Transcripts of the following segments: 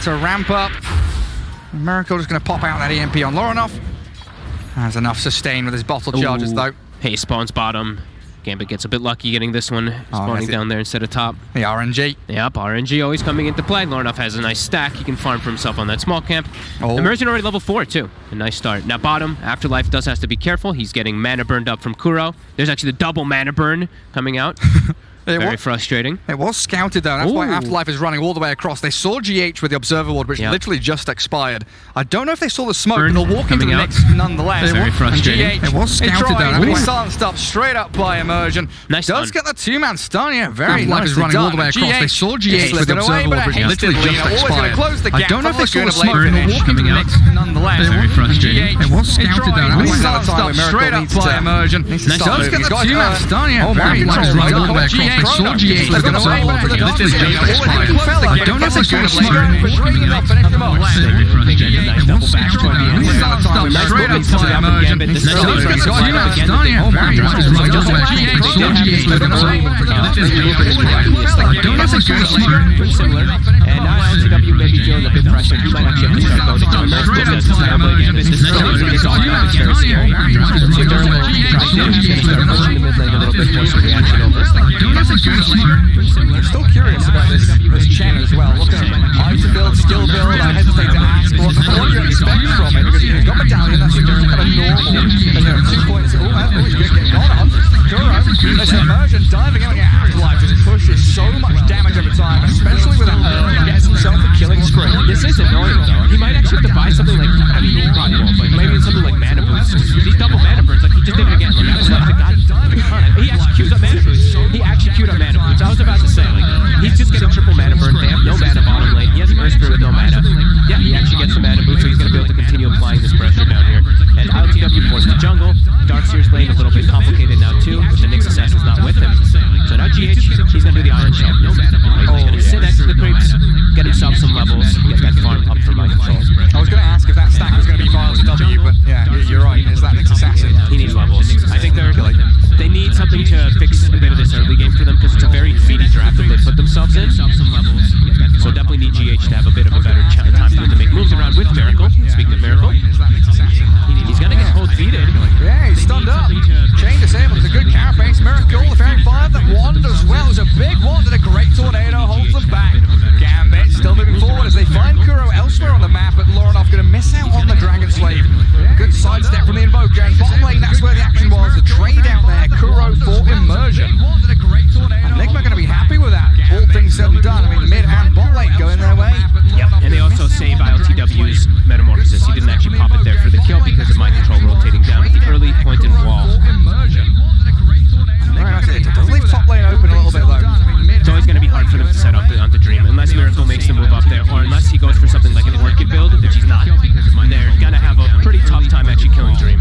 to ramp up. Miracle just going to pop out that EMP on Lorinov. Has enough sustain with his bottle charges, though. Hey, spawns bottom. Gambit gets a bit lucky getting this one, spawning down there instead of top. The RNG. Yep, RNG always coming into play. Lorinov has a nice stack. He can farm for himself on that small camp. Immersion already level 4, too. A nice start. Now, bottom, Afterlife does have to be careful. He's getting mana burned up from Kuro. There's actually the double mana burn coming out. Very frustrating. It was scouted, though. That's why Afterlife is running all the way across. They saw GH with the Observer Ward, which literally just expired. I don't know if they saw the smoke, but they'll walk into the mix nonetheless. Very frustrating. It was scouted, though. He silenced up straight up by Immersion. Nice Does get the two-man stun, yeah. Very nice. Is running all the way across. They saw GH with the Observer Ward, which literally just expired. I don't know if they saw the smoke, but they'll walk into the mix nonetheless. Very frustrating. It was scouted, though. He silenced up straight up by Immersion. Does get the two-man stun, yeah. Very nice. Running all the way across. They saw GH. I don't know if they saw the smoke. And now LTW may be feeling a bit pressure. He might actually have to start going to John. This is very scary. So Durham will try to start pushing the mid lane a little bit, force a reaction over. I'm still curious about this Chen as well. Look at item build, skill build. I hesitate to ask what do you expect from it, because he's got Medallion, that's kind of normal. And 2 points. He's getting gone on. There's Immersion diving in again. Afterlife just pushes so much damage over time, especially with that gets himself a killing spree. This is annoying though. He might actually have to buy something like, I mean, not wolf, like maybe something like mana boost. These double mana burns, like he just did it again. Like, he actually queued up mana boost. He actually queued up mana boost. I was about to say, like, he's just getting triple mana burn. They have no mana bottom lane. He has an Earth Spirit with no mana. Yeah, he actually gets some mana boost, so he's going to be able to continue applying this pressure down here. And LTW forced the jungle. Darkseer's lane a little bit complicated now too, with the Nyx Assassin's not with him. So now GH, he's going to do the Iron Shell. He's going to sit next to the creeps, get himself some levels, get that farm up for mind control. I was going to ask if that stack was going to be for LTW, but yeah, you're right. Is that Nyx Assassin? He needs levels. I think they need something to fix a bit of this early game for them, because it's a very feedy draft that they put themselves in. So definitely need GH to have a bit of a better time to make moves around with Miracle. Speaking of Miracle, he's going to get cold feeded. Yeah, he's stunned up. Chain disabled. It's a good carapace. Miracle, the Fairy Fire that wand as well. It was a big wand and a great tornado holds them back. Gambit still moving forward as they find Kuro elsewhere on the map, but Lorinov going to miss out on the Dragon Slave. Good sidestep from the Invoker, and bottom lane, that's where the action was. The trade out there, Kuro for Immersion. And Nigma going to be happy with that. All things said and done. I mean, mid and bot lane going their way. Yep, and they also save ILTW's Metamorphosis. He didn't actually pop it there for the kill because of mind control rotating down at the early point in wall. It does leave top lane open a little bit though. It's always going to be hard for them to set up onto Dream, unless Miracle makes the move up there, or unless he goes for something like an Orchid build, which he's not. They're going to have a pretty tough time actually killing Dream.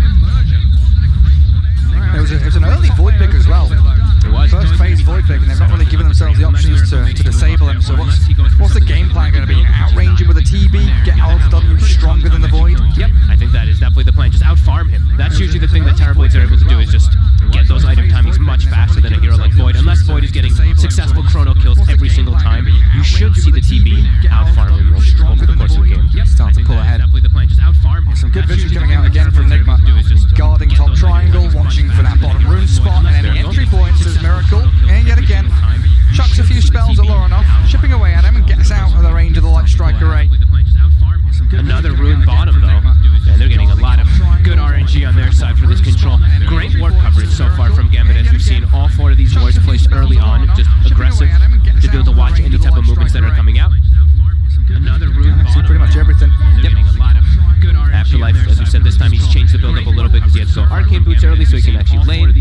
It was an early Void pick as well. It was. First phase Void pick, and they've not really given themselves the options to disable him. So what's the game plan going to be? Outrange him with a TB, get LTW stronger than the Void? Yep, I think that is definitely the plan. Just out-farm him. That's usually the thing that Terrorblades are able to do, is just get those item timings much faster than a hero like Void. Unless Void is getting successful chrono kills every single time, you should see the TB out-farm him over the course of the game. Start to pull ahead. Definitely the plan. Just out-farm him. Some good vision coming out again from Nigma. Guarding top triangle, watching for that bottom rune spot, and any entry points as Miracle. And yet again, chucks a few spells at Lorinov, chipping away at him and gets out of the range of the Light Strike Array. Another rune bottom though, and they're getting a lot of good RNG on their side for this control. Great ward coverage so far from Gambit, as we've seen all 4 of these wards placed early on, just aggressive to be able to watch any type of movements that are coming out. Another rune bottom. Pretty much everything. Yep. Afterlife, as we said, this time he's changed the build up a little bit because he had to go Arcane Boots early so he can actually lane.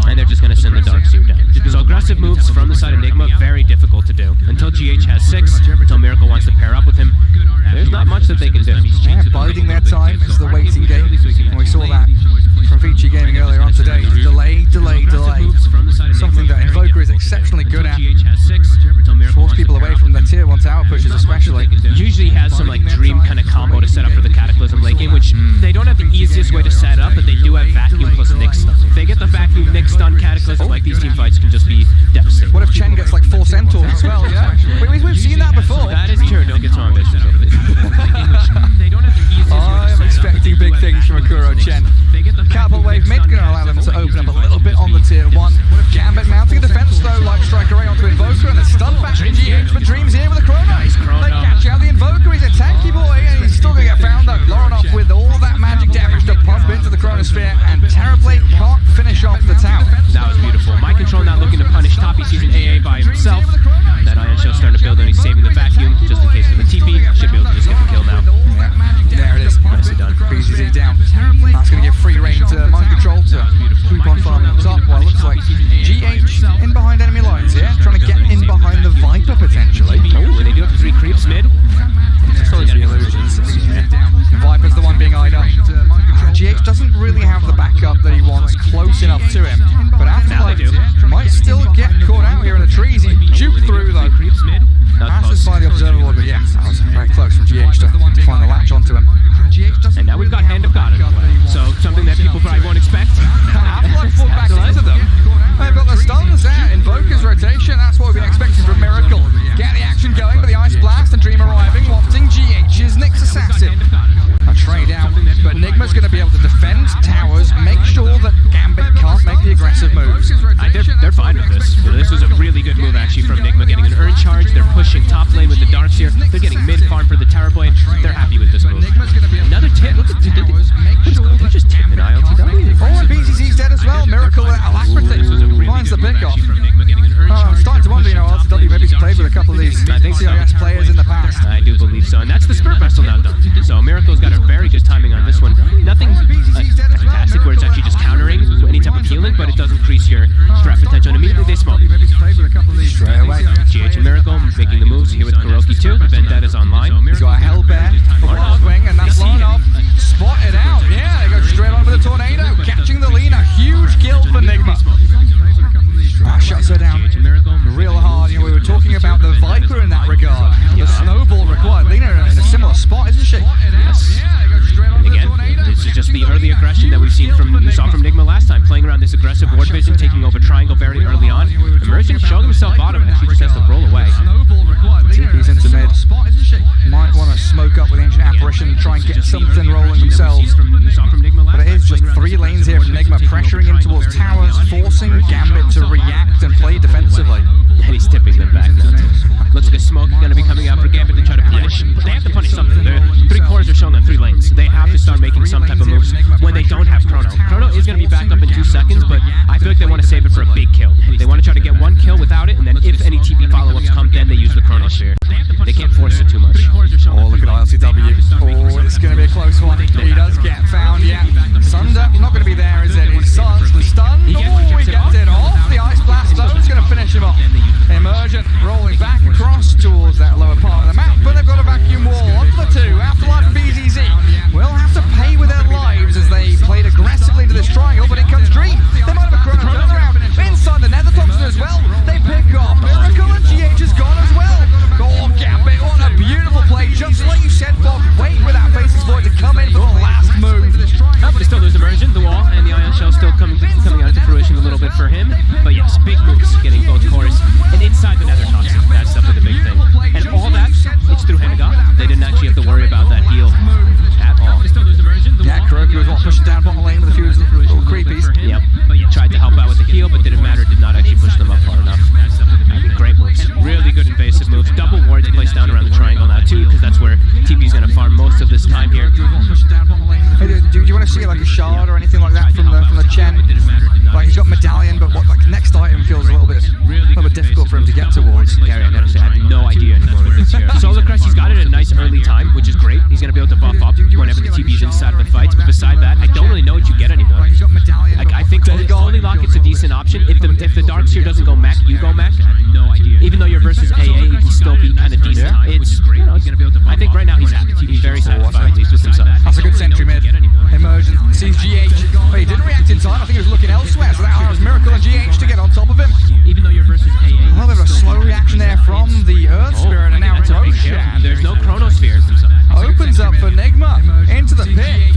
And they're just going to send the Darkseer down. So aggressive moves from the side of Nigma, very difficult to do. Until GH has 6, until Miracle wants to pair up with him, there's not much that they can do. Yeah, biding their time is the waiting game. And we saw that from Vici Gaming earlier on today. Delay. Something that Invoker is exceptionally good at. Force people away from the tier 1 tower pushes especially. Usually has some like dream kind of combo to set up for the Cataclysm late game, which they don't have the easiest way to set up, but they do have Vacuum plus Nyx stun. If they get the Vacuum Nyx stun Cataclysm, like these team fights can just be devastating. What if Chen gets like 4 Centaurs as well, yeah? We've seen that before. That is true, don't get wrong. That was very close from GH to find the latch onto him. And now we've got Hand of God in play. So something that people probably won't expect. Avalanche pulled back into them. They've got the stuns there. Invoker's rotation. That's what we've been expecting from Miracle. Get the action going with the Ice Blast and Dream arriving, wanting GH's Nyx Assassin. A trade out, but Nigma's going to be able to defend towers, make sure that Gambit can't make the aggressive moves. They're fine with this. This was a really good move actually from Nigma, getting an urn charge. They're pushing top lane with the Darks here. They're getting mid farm for the Tower Blade. They're happy with this move. Another tip. Look at they're just tapping ILTW. Oh, and BCC's dead as well. Miracle with alacrity finds the pickoff. I'm starting to wonder, LTW maybe he's played with a couple of these CIS players in the past. I do believe so, and that's the Spirit Vessel now done. So Miracle's got a very good timing on this one. Nothing fantastic where it's actually just countering any type of healing, but it does increase your strat potential, and immediately they smoke. Straight away. GH and Miracle making the moves here with Kuroki too. Vendetta's online. He's got a Hellbear from Wing, and that's Larnov spotted out. Yeah, they go straight on with the Tornado, catching the lean. A huge kill for Nigma. Shuts her down real hard. We were talking about the Viper in that regard. The snowball required. Lena in a similar spot, isn't she? Yes. And again, this is just the early aggression that we saw from Nigma last time, playing around this aggressive ward vision, taking over triangle very early on. Immersion showing himself bottom, and she just has to roll away. TP's into mid. Might want to smoke up with Ancient Apparition and try and get something rolling themselves. But it is just 3 lanes here from Nigma, pressuring him towards towers, forcing Gambit to react and play defensively. And he's tipping them back now too. Looks like a smoke going to be coming out for Gambit to try to punish. They have to punish something. The 3 cores are shown on 3 lanes. They have to start making some type of moves when they don't have Chrono. Chrono is going to be back up in 2 seconds, but I feel like they want to save it for a big kill. They want to try to get 1 kill without it, and then if any TP follow-ups come, then they use the Chrono Sphere. They can't force it too much. Oh, look at ILTW. Oh, it's going to be a close one. He does get found, yeah. Sunder, not going to be there, is it? He's stunned. Oh, he gets it off. The Ice Blast though is going to finish him off. Emergent rolling back across towards that lower part of the map, but they've got a vacuum wall onto the 2. Afterlife and BZZ will have to pay with their lives as they played aggressively into this triangle, but in comes Dream. They might have a Chrono turnaround. Inside the Nether Thompson as well. They pick up Miracle, and GH is gone as well. Oh, Gambit, what a beautiful play. Just like you said, Bob, wait with that Faceless Void to come in for the last move. They still lose Immersion, the wall, and the Ion Shell still coming out to fruition a little bit for him. But yes, big moves getting both cores. And inside the Nether Thompson, that's definitely the big thing. And all that, it's through Hand of God. They didn't actually have to worry about that heal at all. Yeah, Kuroki was pushing down bottom lane with a few little creepies. Yep, tried to help out with the heal, but didn't matter, did not actually push them up far enough. Great moves, really good invasive moves. Double wards placed down around the triangle now too, because that's where TP's going to farm most of this time here. Hey, do you want to see like a shard or anything like that from the Chen? Like he's got medallion, but what next item feels a little bit difficult for him to get towards. Gary, I gotta say, I have no idea anymore with this here. Solar Crest, he's got it at a nice early time, which is great. He's gonna be able to buff up whenever the TP's inside of the fights. But beside that, I don't really know what you get anymore. I think Holy Lock is a decent option. If the Darks here doesn't go mech, you go mech. No idea. Even though you're versus AA, you can still be kind of decent. It's great. I think right now he's happy. He's very satisfied, at least with himself. That's a good sentry mid. Emergent sees GH. But he didn't react in time. I think he was looking elsewhere. So that allows Miracle and GH to get on top of him. Even though you're versus AA. A little bit of a slow reaction there from the Earth Spirit, and now Roshan. There's no Chronosphere. Opens up for Nigma into the pit.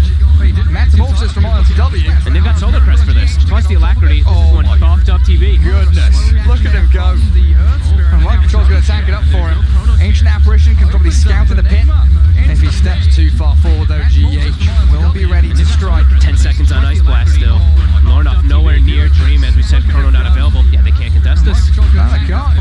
Metamorphosis from ILTW. And they've got Solar Crest for this. Plus the Alacrity. This is one buffed up TV. Goodness. Look at him go. And Light Control's going to tank it up for him. Ancient Apparition can probably scout in the pit. If he steps too far forward though, GH will be ready to strike. 10 seconds on Ice Blast still. Lornoff nowhere near Dream, as we said, Chrono not available. Yeah, they can't contest this. No, they can't.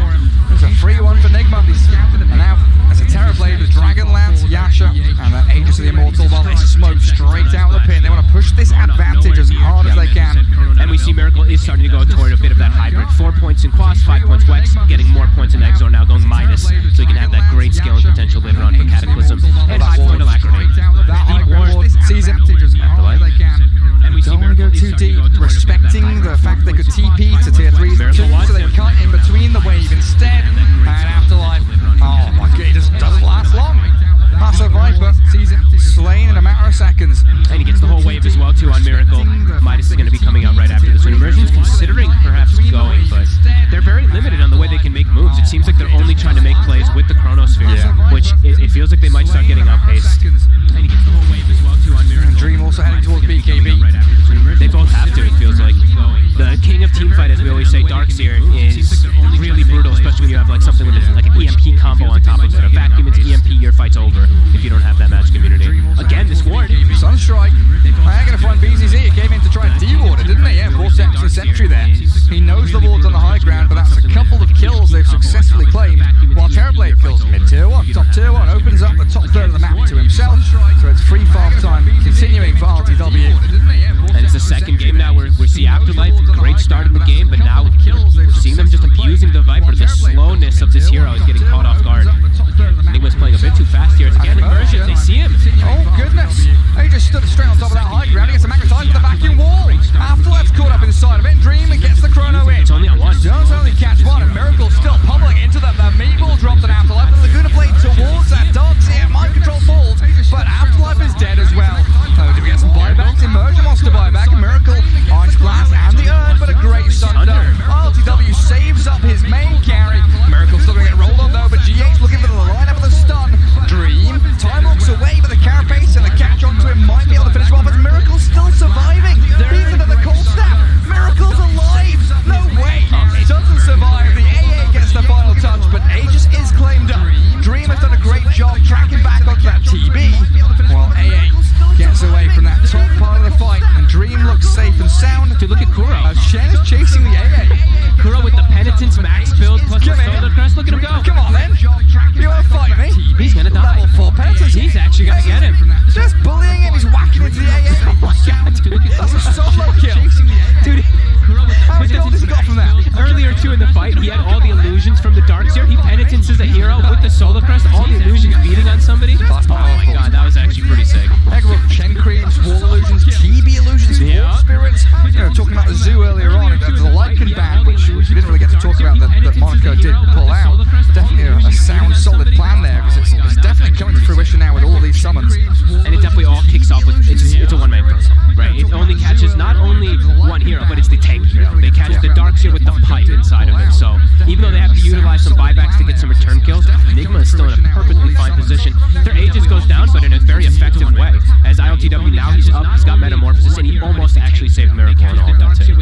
There's a free one for Nigma. And now, as a Terrorblade with Dragonlance, Yasha, and then Aegis of the Immortal, while they smoke straight out of the pit. They want to push this advantage as hard as they can. And we see Miracle is starting to go toward a bit of that hybrid. 4 points in Quas, 5 points Wex, getting more points in Exor, now going minus, so he can have that great scaling potential later on for Cataclysm. And 5 point Alacrity. Deep ward sees him as hard as they can. Don't want to go too deep, respecting the fact they could TP to tier 3s too, so they cut in between the wave instead. And Afterlife, oh my god, it just doesn't last long. That's a Viper, sees him slain in a matter of seconds. And he gets the whole wave as well too on Miracle. Midas is going to be coming out right after this one. Immersion's considering perhaps going, but they're very limited on the way they can make moves. It seems like they're only trying to make plays with the Chronosphere, which it feels like they might start getting outpaced. And he gets the whole wave as well, too, on Miracle. And Dream also heading towards BKB. They both have to, it feels like. The king of teamfight, as we always say, Darkseer, is really brutal, especially when you have like something with like an EMP combo on top of it. A vacuum into EMP, your fight's over if you don't have that match community. Again, this ward. Sunstrike. I'm going to find BZZ. He came in to try and de-ward it, didn't he? Yeah, Vortex and Sentry there. He knows the ward's on the high ground, but that's a couple of kills they've successfully claimed. While Terrorblade kills mid-tier 1. Top tier 1 opens up the top third of the map to himself. So it's free farm time continuing for RTW. And it's the second game now where we see Afterlife. Great start in the game, but now we're seeing them just abusing the Viper. The slowness of this hero is getting caught off guard. Nigma's playing a bit too fast here. It's again Immersion. They see him. Oh goodness. He just stood straight on top of that high ground. He gets a magnetized with the vacuum wall. Afterlife's caught up inside of it. Dream and gets the chrono in. It's only on one. Does only catch one, and Miracle still pummeling into them. The meatball dropped an Afterlife, and Laguna Blade towards that. Darkseer, mind control falls, but Afterlife is dead as well. Oh, do we get some buybacks? Immersion wants to buy back. Miracle, Orange Blast, and the Urn, but a great Sunder. RTW saves up his main carry. Miracle still going to get rolled on though, but GH looking for the lineup of the stun. Dream, time walks away, but the carapace and the catch onto him might be able to finish him off as Miracle's still surviving. Even at the cold snap, Miracle's alive. No way. He doesn't survive. The AA gets the final touch, but Aegis is claimed up. Dream has done a great job tracking back onto that TB, while AA gets away from that top part of the fight, and Dream looks safe and sound. Dude, look at Kuro. Shen is chasing the AA. Kuro with the Penitence max build plus the Solar Crest. Look at him go. Come on then. You want to fight me? He's gonna die. Level 4 Penitence. He's actually gonna get him. Just bullying him. He's whacking into the AA. Oh my god, dude, look at That's a solo kill. Dude, How much gold has he got from that? earlier too in the fight, he had all the illusions from the Darkseer. He Penitences a hero with the Solar Crest, all the illusions beating on somebody. That's Oh my god, that was actually pretty sick. Heck of Chen Creeps, Wall Illusions, TB Illusions, Yeah. Warp Spirits. You know, talking about the zoo earlier on, the Lycan band, which we didn't really get to talk about, that Monaco did pull out. Definitely a sound, solid plan there, because it's definitely coming to fruition now with all of these summons. And it definitely all kicks off with, it's a one-man protocol, right? It only catches not only one hero, but it's the tank hero. They catch the Darkseer with the pipe inside of it. So even though they have to utilize some buybacks to get some return kills, Nigma is still in a perfectly fine position. Their Aegis goes down, but in a very effective way. As ILTW now, he's up, he's got Metamorphosis, and he almost actually saved Miracle and all of that too.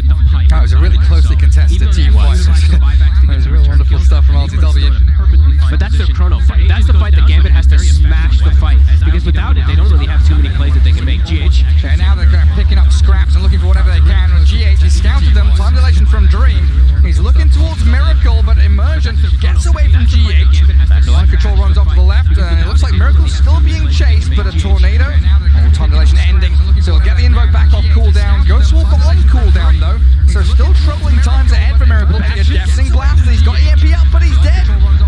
That was a really closely contested team fight. That was real wonderful stuff from RTW. But that's their chrono fight. That's the fight that Gambit has to smash the fight. Because without it, they don't really have too many plays that they can make. GH. And now they're kind of picking up scraps and looking for whatever they can. And GH, he scouted them. Time dilation from Dream. He's looking towards Miracle, but Immersion gets away from GH. Line control runs off to the left. And it looks like Miracle's still being chased, but a tornado. Oh, time dilation ending. So he'll get the invoke back off cooldown. Ghost Walker on cooldown though. So still troubling times ahead for Miracle. A Deafening Blast. He's got EMP up, but he's dead.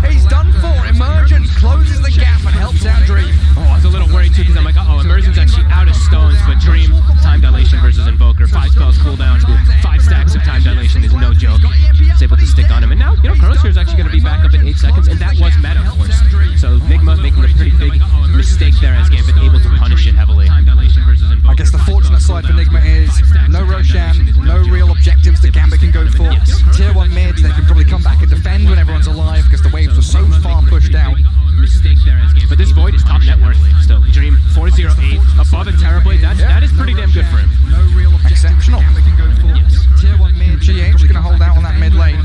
He's done for. Immersion closes the gap and helps out Dream. Oh, I was a little worried too because I'm like, uh-oh, Immersion's actually out of stones, but Dream, time dilation versus Invoker, 5 spells cooldown, 5 stacks of time dilation is no joke. He's able to stick on him, and now, you know, Chronosphere is actually going to be back up in 8 seconds, and that was meta, of course. So Nigma making a pretty big mistake there as Gambit able to punish it heavily. I guess the fortunate side for Nigma is no Roshan, no real objectives that Gambit can go for. Tier 1 mid, they can probably come back and defend when everyone's alive because the waves were so far pushed out. Mistake there as Gambit. But this Void is top net worth still. Dream 408 above a Terrorblade. That is pretty damn good for him. Exceptional. Tier 1 mid, GH going to hold out on that mid lane.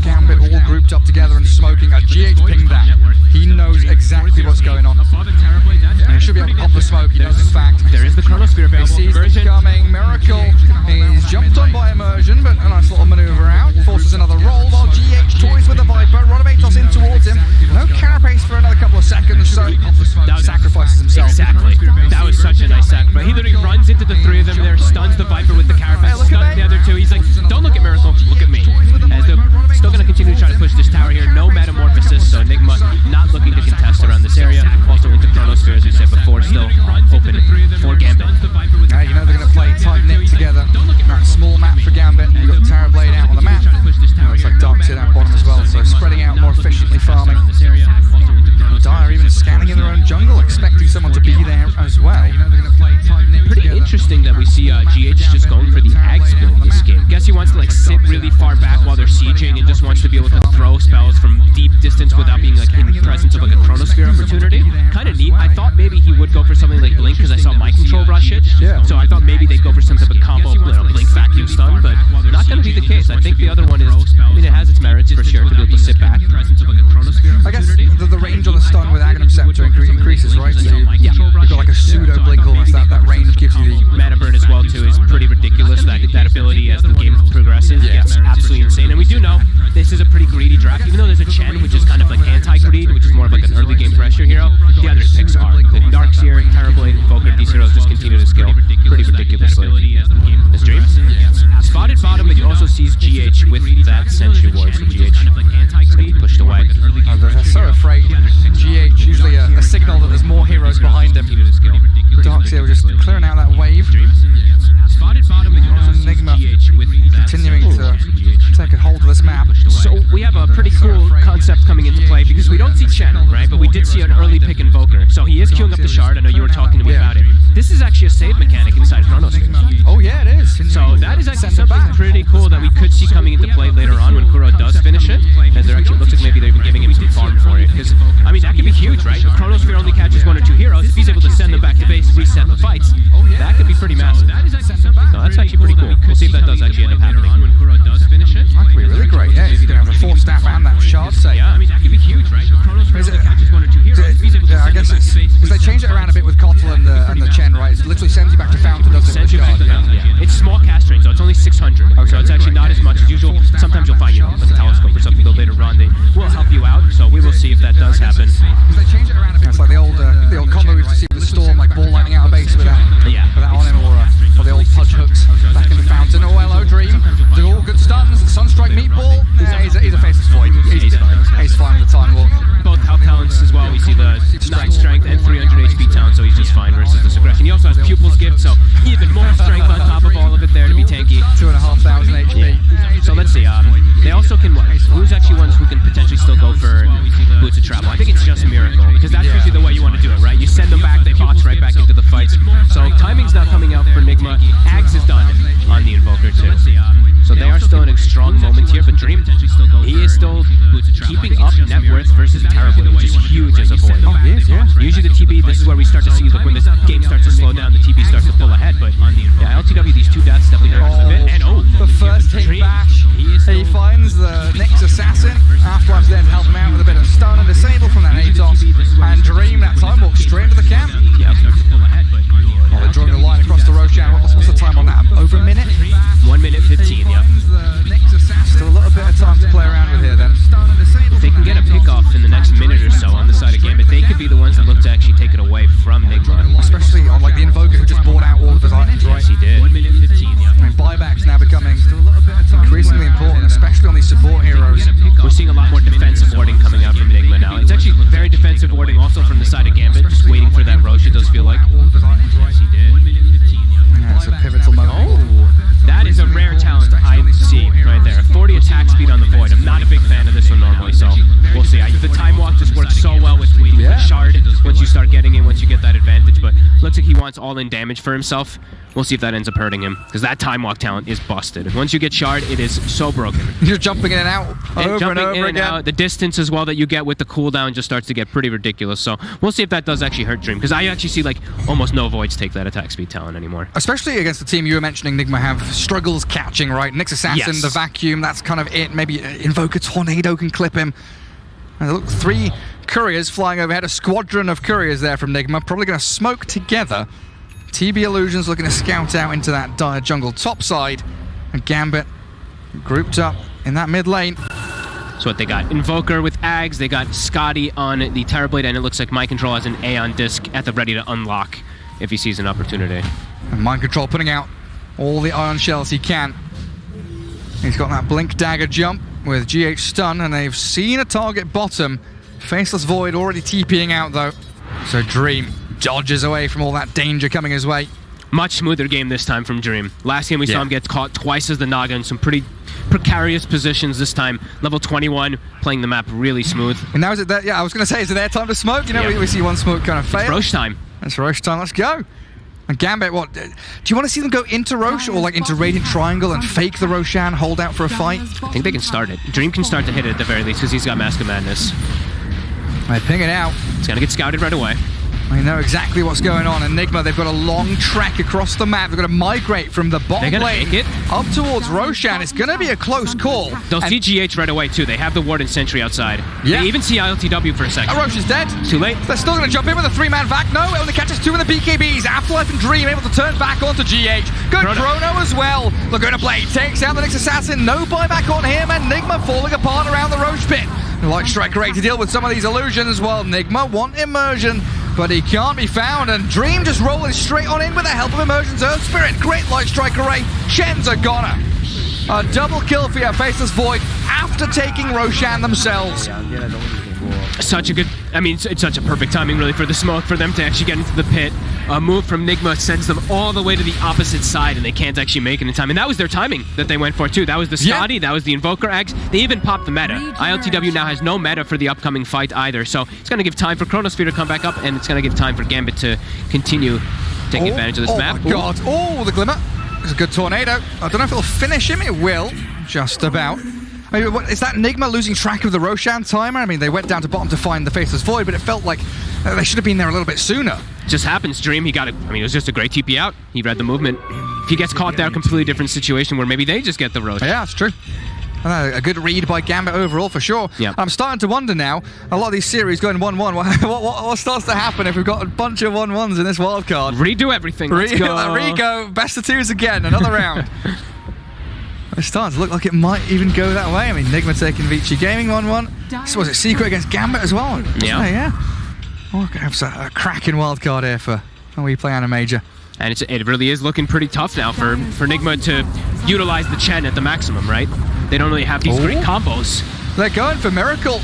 Gambit all grouped up together and smoking. A GH pinged that. He knows exactly what's going on. And he should be able to pop the smoke. He knows in fact. There is the Chronosphere available. He sees it coming. Miracle. He's jumped on by Immersion, but a nice little maneuver out. Forces another roll while GH toys with the Viper. Rodovatos in towards him. No carapace for another couple of seconds, so sacrifices himself. Exactly. That was such a nice sacrifice. He literally runs into the 3 of them there, stuns the Viper with the carapace, stuns the other 2. He's like, don't look at Miracle, look at me. As they're still going to continue to try to push this tower here. No Metamorphosis, so Nigma not looking to contest around this area. Also into Chronosphere, as we said before, still open for Gambit. You know they're going to play tight-knit together. That small map for Gambit. You've got Terrorblade out on the map. Looks like Darkseer down bottom as well, so spreading out more efficiently farming. Dire even scanning in their own jungle, expecting someone to be there as well. Pretty interesting that we see GH just going for the Ags build this game. Guess he wants wants to like sit really far back while they're sieging and just wants to be able to throw spells from deep distance without being like in the presence of like a chronosphere opportunity. Kind of neat. I thought maybe he would go for something like Blink because I saw Mind Control rush it. So I thought maybe they'd go for some type of combo, Blink vacuum stun, but not going to be the case. I think the other one is, I mean, it has its merits for sure to be able to sit back. I guess the range on the stun with Aghanim Scepter increases, right? So you've got like a pseudo blink almost. That range gives you the mana burn as well too is pretty ridiculous. That ability as the game progresses gets absolutely insane. And we do know this is a pretty greedy draft, even though there's a Chen which is kind of like anti-greed, which is more of like an early game pressure hero. The other picks are the Darkseer, Terrorblade, Invoker. These heroes just continue to scale pretty ridiculously. This Dream spotted bottom, but you also sees GH with that Sentry Ward. So GH is going to be pushed away. They're so afraid. GH usually a signal that there's more heroes behind him. Darkseer was just clearing out that wave. Nigma continuing to take a hold of this map. So we have a pretty cool concept coming into play because we don't see Chen, right? But we did see an early pick Invoker. So he is queuing up the shard. I know you were talking to me about it. This is actually a save mechanic inside Chronosphere. Oh yeah, it is. So that is actually something pretty cool that we could see coming into play later on when Kuro does finish it. As there actually looks like maybe they're even giving him some farm for it. Because, I mean, that could be huge, right? If Chronosphere only catches 1 or 2 heroes, if he's able to send them back to base, reset the fights, that could be pretty massive. So that's actually pretty cool. We'll see if that does actually end up happening. When Kuro does finish it. That could be really great, yeah. He's going to have a 4 staff and that shard save. Yeah, I mean, that could be huge, right? If Chronosphere only catches 1 or 2 heroes, he's able to I guess it's because they changed it around a bit with Kotal and the Chen, right? It literally sends you back to Fountain, doesn't it? It's small cast range, so it's only 600. So it's actually not as much as usual. Sometimes you'll find, like a telescope or something, though later on they will help you out. So we will see if that does happen. Because they changed it around a bit. It's like the old combo we used to see with the Storm, like ball lightning out of base with that on him, or the old Pudge hooks back in the Fountain. Oh, hello, Dream. Do all good stuns. Sunstrike Meatball. He's a faceless void. He's fine with the Time Walk. Both health talents as well. We see the 9 strength and 300 HP talent, so he's just fine versus this aggression. He also has Pupil's Gift, so even more strength on top of all of it there to be tanky. 2,500 HP. Yeah. So let's see. They also can. Who's actually ones who can potentially still go for Boots of Travel? I think it's just Miracle, because that's usually the way you want to do it, right? You send them back, they box right back into the fights. So timing's not coming out for Nigma. Ags is done on the Invoker too. So they are still in a strong moment here, but Dream, he is still keeping up net worth versus Terrorblade, which is huge as a void. Oh, he is, yeah. Usually the TB, this is where we start to see, like when the game starts to slow down, the TB starts to pull ahead, but yeah, LTW, these 2 deaths definitely hurt a bit. And the first hit bash, he finds the next assassin. Afterwards then help him out with a bit of stun and disable from that ATOS, and Dream that time walks straight into the camp. Yeah. Oh, they're drawing the line across the Roshan. What's the time on that? Over a minute? 1 minute 15, yeah. Still a little bit of time to play around with here then. If they can get a pick off in the next minute or so on the side of Gambit, they could be the ones that look to actually take it away from Nigma. Especially on like the Invoker who just bought out all of his items, right? Yes, he did. 1 minute 15, yeah. I mean, buybacks now becoming increasingly important, especially on these support heroes. We're seeing a lot more defensive warding coming out from Nigma now. It's actually very defensive warding also from the side of Gambit, just waiting for that Roche, it does feel like. Yes, he did. 1 minute 15, yeah. Yeah, it's a pivotal moment. Oh, that is a rare talent I see right there. 40 attack speed on the Void. I'm not a big fan of this one normally, so we'll see. The Time Walk just works so well with waiting for Shard once you start getting it, once you get that advantage, but looks like he wants all-in damage for himself. We'll see if that ends up hurting him, because that Time Walk talent is busted. Once you get Shard, it is so broken. You're jumping in and out over and over again. The distance as well that you get with the cooldown just starts to get pretty ridiculous, so we'll see if that does actually hurt Dream, because I actually see like almost no Voids take that attack speed talent anymore. Especially against the team you were mentioning, Nigma have struggles catching, right? Nyx Assassin, the Vacuum, that's kind of it. Maybe Invoker Tornado can clip him. And look, 3 couriers flying overhead, a squadron of couriers there from Nigma, probably going to smoke together. TB Illusions looking to scout out into that dire jungle topside, and Gambit grouped up in that mid lane. So what they got, Invoker with Ags, they got Scotty on the Terrorblade, and it looks like Mind Control has an Aeon Disc at the ready to unlock if he sees an opportunity. And Mind Control putting out all the ion shells he can. He's got that Blink Dagger jump with GH stun, and they've seen a target bottom. Faceless Void already TPing out though. So Dream dodges away from all that danger coming his way. Much smoother game this time from Dream. Last game we saw him get caught twice as the Naga in some pretty precarious positions this time. Level 21, playing the map really smooth. And now is it there? Yeah, I was going to say, is it their time to smoke? You know, we see one smoke kind of fail. It's Roche time. It's Roche time, let's go. And Gambit, what? Do you want to see them go into Rosh or like into Radiant Triangle and fake the Roshan, hold out for a fight? I think they can start it. Dream can start to hit it at the very least because he's got Mask of Madness. They ping it out. It's going to get scouted right away. I know exactly what's going on. Enigma, they've got a long trek across the map. They've got to migrate from the bottom lane up towards Roshan. It's going to be a close call. They'll see GH right away, too. They have the Warden Sentry outside. Yeah. They even see ILTW for a second. Rosh is dead. Too late. They're still going to jump in with a 3-man vac. No, it only catches 2 in the BKBs. Afterlife and Dream able to turn back onto GH. Good Chrono as well. Laguna Blade takes out the next assassin. No buyback on him. Enigma falling apart around the Rosh pit. Light Strike great to deal with some of these illusions. Well, Nigma want immersion, but he can't be found, and Dream just rolling straight on in with the help of Immersion's Earth Spirit. Great Light Strike array. Shen's a goner. A double kill for your Faceless Void after taking Roshan themselves. Such a good, I mean, it's such a perfect timing really for the smoke for them to actually get into the pit. A move from Nigma sends them all the way to the opposite side, and they can't actually make it in time. And that was their timing that they went for too. That was the Scotty, that was the Invoker Axe. They even popped the meta. ILTW now has no meta for the upcoming fight either, so it's going to give time for Chronosphere to come back up, and it's going to give time for Gambit to continue taking advantage of this map. Oh my god, oh, the Glimmer. It's a good tornado. I don't know if it'll finish him. It will, just about. I mean, is that Nigma losing track of the Roshan timer? I mean, they went down to bottom to find the Faceless Void, but it felt like they should have been there a little bit sooner. Just happens, Dream. He got it. I mean, it was just a great TP out. He read the movement. If he gets caught there, a completely different situation where maybe they just get the Rosh. Yeah, that's true. A good read by Gambit overall, for sure. Yeah. I'm starting to wonder now, a lot of these series going 1-1, what starts to happen if we've got a bunch of 1-1s in this wildcard? Redo everything. Let's go. Re-go. Best of 2s again. Another round. It's starting to look like it might even go that way. I mean, Nigma taking Vici Gaming 1-1. So was it Secret against Gambit as well? Yeah. Oh, it's a cracking wildcard here for WePlay AniMajor. And it really is looking pretty tough now for Nigma to utilize the Chen at the maximum, right? They don't really have these great combos. They're going for Miracle.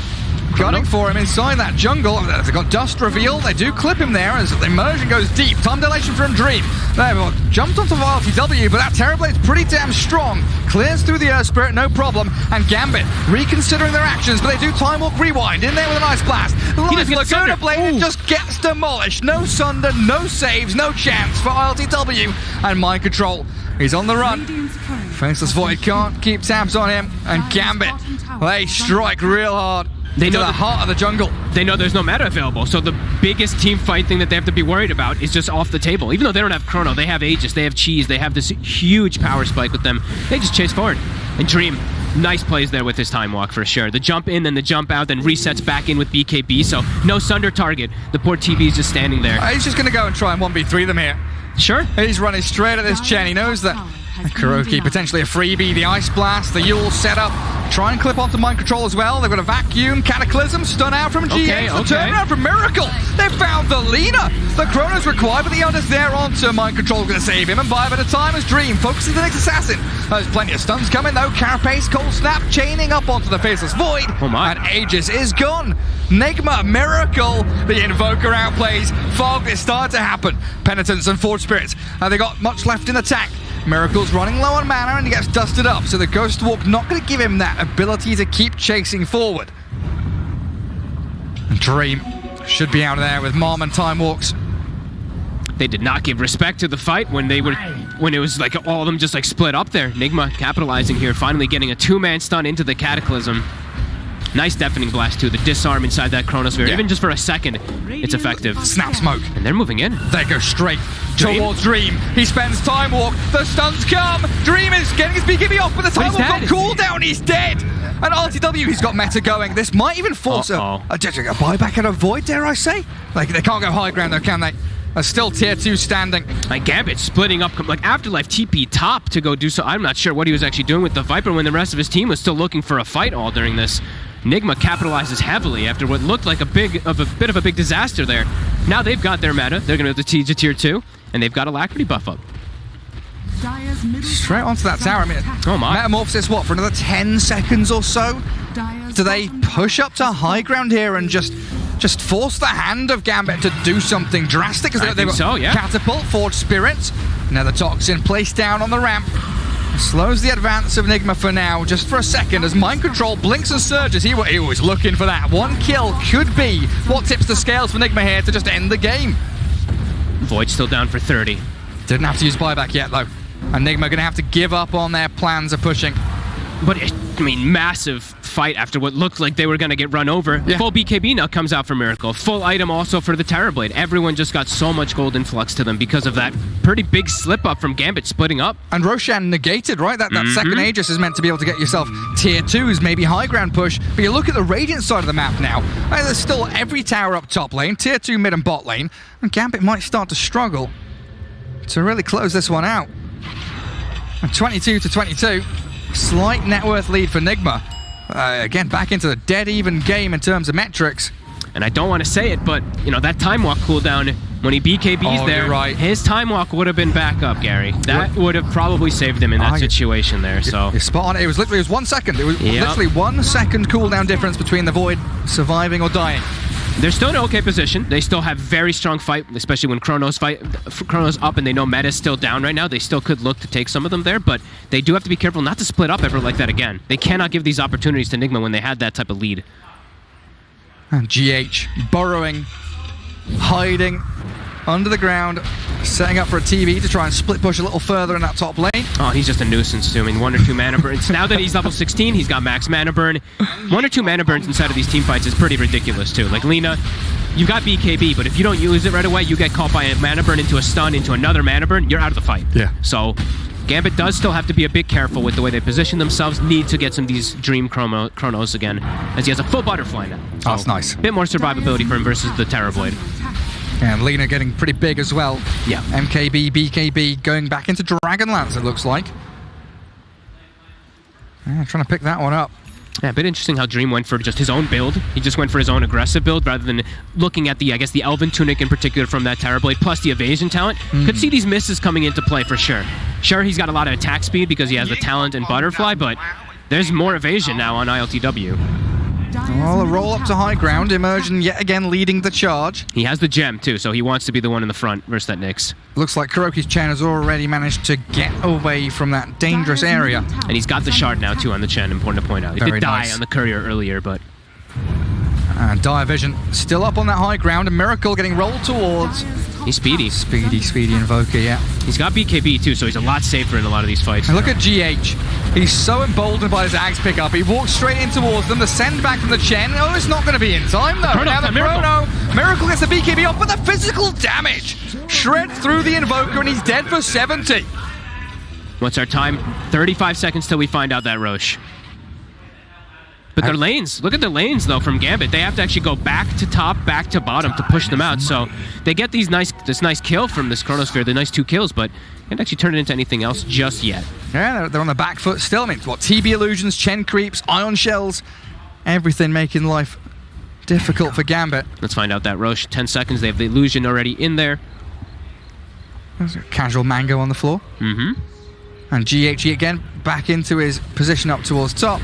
Gunning for him inside that jungle. They've got Dust Reveal. They do clip him there as the immersion goes deep. Time dilation from Dream. They've jumped onto ILTW, but that Terrorblade's pretty damn strong. Clears through the Earth Spirit, no problem. And Gambit reconsidering their actions, but they do Time Walk Rewind in there with a nice blast. Laguna Blade just gets demolished. No Sunder, no saves, no chance for ILTW. And Mind Control. He's on the run. Faceless Void can't keep tabs on him. And Gambit, they strike real hard. They know the heart of the jungle. They know there's no meta available, so the biggest team fight thing that they have to be worried about is just off the table. Even though they don't have Chrono, they have Aegis, they have Cheese, they have this huge power spike with them. They just chase forward. And Dream, nice plays there with his Time Walk for sure. The jump in, then the jump out, then resets back in with BKB, so no Sunder target. The poor TV is just standing there. He's just going to go and try and 1v3 them here. Sure. He's running straight at this Chen. He knows that Kuroki potentially a freebie, the Ice Blast, the Yule setup. Try and clip onto Mind Control as well. They've got a Vacuum, Cataclysm, stun out from GH, the turnaround from Miracle. They found the leader. The Chrono's required, but the Elder's there onto Mind Control, going to save him and buy a bit of time as Dream focuses the next assassin. There's plenty of stuns coming though. Carapace, Cold Snap, chaining up onto the Faceless Void. Oh my. And Aegis is gone. Nigma, Miracle, the Invoker outplays. Fog is starting to happen. Penitence and Forge Spirits. They got much left in the tank. Miracle's running low on mana and he gets dusted up, so the Ghost Walk not going to give him that ability to keep chasing forward. Dream should be out of there with Mom and Time Walks. They did not give respect to the fight when it was like all of them just like split up there. Nigma capitalizing here, finally getting a 2-man stun into the Cataclysm. Nice Deafening Blast too, the disarm inside that Chronosphere. Even just for a second, it's effective. Snap Smoke. And they're moving in. They go straight towards Dream. He spends Time Walk. The stuns come. Dream is getting his BKB off, but the Time Walk got cooldown. He's dead. And RTW, he's got meta going. This might even force a buyback at a Void, dare I say? Like, they can't go high ground though, can they? Are still tier 2 standing. Like Gambit splitting up, like Afterlife TP top to go do so. I'm not sure what he was actually doing with the Viper when the rest of his team was still looking for a fight all during this. Nigma capitalizes heavily after what looked like a bit of a big disaster there. Now they've got their meta. They're going to siege to tier 2, and they've got Alacrity buff up. Straight onto that tower. I mean, oh my. Metamorphosis, what, for another 10 seconds or so? Do they push up to high ground here and just force the hand of Gambit to do something drastic? Because they've got Catapult, Forge Spirits, another Toxin placed down on the ramp. Slows the advance of Nigma for now, just for a second, as Mind Control blinks and surges. He was looking for that. One kill could be what tips the scales for Nigma here to just end the game. Void still down for 30. Didn't have to use buyback yet, though. Enigma going to have to give up on their plans of pushing. But, I mean, massive fight after what looked like they were going to get run over. Yeah. Full BKB now comes out for Miracle. Full item also for the Terrorblade. Everyone just got so much gold influx to them because of that pretty big slip-up from Gambit splitting up. And Roshan negated, right? That second Aegis is meant to be able to get yourself tier 2s, maybe high ground push. But you look at the Radiant side of the map now. There's still every tower up top lane, tier 2 mid and bot lane. And Gambit might start to struggle to really close this one out. And 22-22. Slight net worth lead for Nigma. Again, back into the dead even game in terms of metrics. And I don't want to say it, but, you know, that time walk cooldown, when he BKBs there, right. His time walk would have been back up, Gary. That would have probably saved him in that situation there, so. You're spot on. It was 1 second. It was literally 1 second cooldown difference between the Void surviving or dying. They're still in an okay position. They still have very strong fight, especially when Chrono's up and they know meta's still down right now. They still could look to take some of them there, but they do have to be careful not to split up ever like that again. They cannot give these opportunities to Nigma when they had that type of lead. And GH burrowing, hiding under the ground, setting up for a TV to try and split push a little further in that top lane. Oh, he's just a nuisance too. I mean, 1 or 2 mana burns. Now that he's level 16, he's got max mana burn. 1 or 2 mana burns inside of these team fights is pretty ridiculous too. Like Lina, you got BKB, but if you don't use it right away, you get caught by a mana burn into a stun, into another mana burn, you're out of the fight. Yeah. So Gambit does still have to be a bit careful with the way they position themselves, need to get some of these Dream Chronos again, as he has a full butterfly now. So that's nice. A bit more survivability for him versus the Terrorblade. And Lina getting pretty big as well. Yeah. MKB, BKB going back into Dragonlance, it looks like. Yeah, trying to pick that one up. Yeah, a bit interesting how Dream went for just his own build. He just went for his own aggressive build rather than looking at the, I guess, the Elven Tunic in particular from that Terrorblade, plus the evasion talent. Could see these misses coming into play for sure. Sure, he's got a lot of attack speed because he has the talent and butterfly, but there's more evasion now on ILTW. Well, a roll up to high ground, Immersion yet again leading the charge. He has the gem too, so he wants to be the one in the front versus that Nyx. Looks like Kuroki's Chen has already managed to get away from that dangerous area. And he's got the shard now too on the Chen, important to point out. He did die on the courier earlier, but... And Dire Vision still up on that high ground, and Miracle getting rolled towards. He's speedy. Speedy Invoker, yeah. He's got BKB too, so he's a lot safer in a lot of these fights. And look at GH. He's so emboldened by his Axe pickup. He walks straight in towards them. The send back from the Chen. Oh, it's not going to be in time, though. Now the Miracle gets the BKB off, but the physical damage shreds through the Invoker, and he's dead for 70. What's our time? 35 seconds till we find out that Roche. But their lanes, look at their lanes though from Gambit. They have to actually go back to top, back to bottom to push them out. So they get this nice kill from this Chronosphere, the nice 2 kills, but can't actually turn it into anything else just yet. Yeah, they're on the back foot still. I mean, what, TB illusions, Chen creeps, ion shells, everything making life difficult for Gambit. Let's find out that Roche. 10 seconds, they have the illusion already in there. There's a casual Mango on the floor. And GH again back into his position up towards top.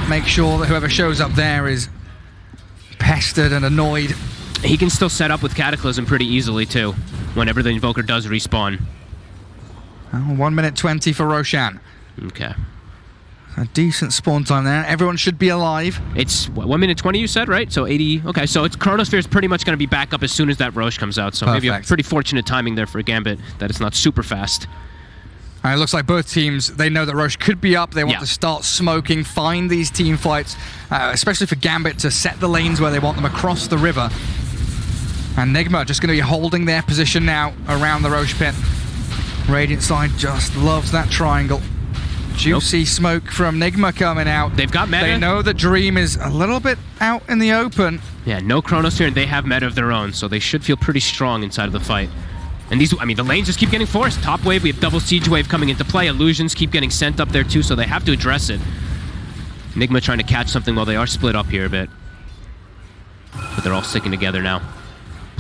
Make sure that whoever shows up there is pestered and annoyed. He can still set up with Cataclysm pretty easily too, whenever the Invoker does respawn. 1 minute 20 for Roshan. Okay. A decent spawn time there. Everyone should be alive. It's what, 1 minute 20 you said, right? So 80. Okay, so it's Chronosphere is pretty much going to be back up as soon as that Roche comes out. So maybe a pretty fortunate timing there for Gambit that it's not super fast. And it looks like both teams, they know that Roche could be up. They want to start smoking, find these team fights, especially for Gambit to set the lanes where they want them across the river. And Nigma just going to be holding their position now around the Roche pit. Radiant side just loves that triangle. Juicy smoke from Nigma coming out. They've got meta. They know that Dream is a little bit out in the open. Yeah, no Chronosphere, and they have meta of their own, so they should feel pretty strong inside of the fight. And these, I mean, the lanes just keep getting forced. Top wave, we have double siege wave coming into play. Illusions keep getting sent up there too, so they have to address it. Nigma trying to catch something while they are split up here a bit. But they're all sticking together now.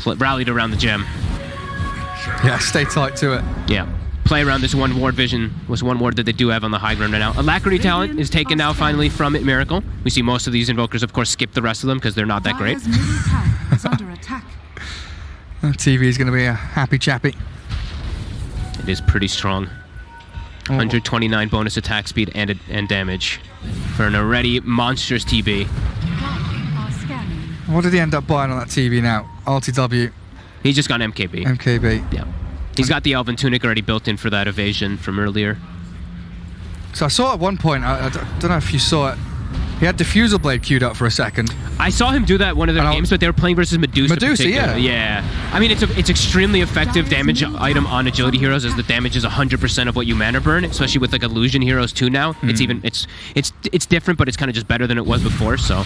Rallied around the gem. Yeah, stay tight to it. Yeah. Play around this one ward vision was one ward that they do have on the high ground right now. Alacrity talent is taken now finally from Miracle. We see most of these Invokers, of course, skip the rest of them because they're not that great. TV is going to be a happy chappy. It is pretty strong. 129 bonus attack speed and damage for an already monstrous TB. What did he end up buying on that TV now? RTW. He just got MKB. MKB. Yeah. He's got the Elven Tunic already built in for that evasion from earlier. So I saw at one point, I don't know if you saw it, he had Diffusal Blade queued up for a second. I saw him do that one of their games, but they were playing versus Medusa. Medusa, yeah. Yeah. I mean, it's extremely effective damage item on agility heroes, as the damage is 100% of what you mana burn, especially with like illusion heroes too now. It's different, but it's kind of just better than it was before. So,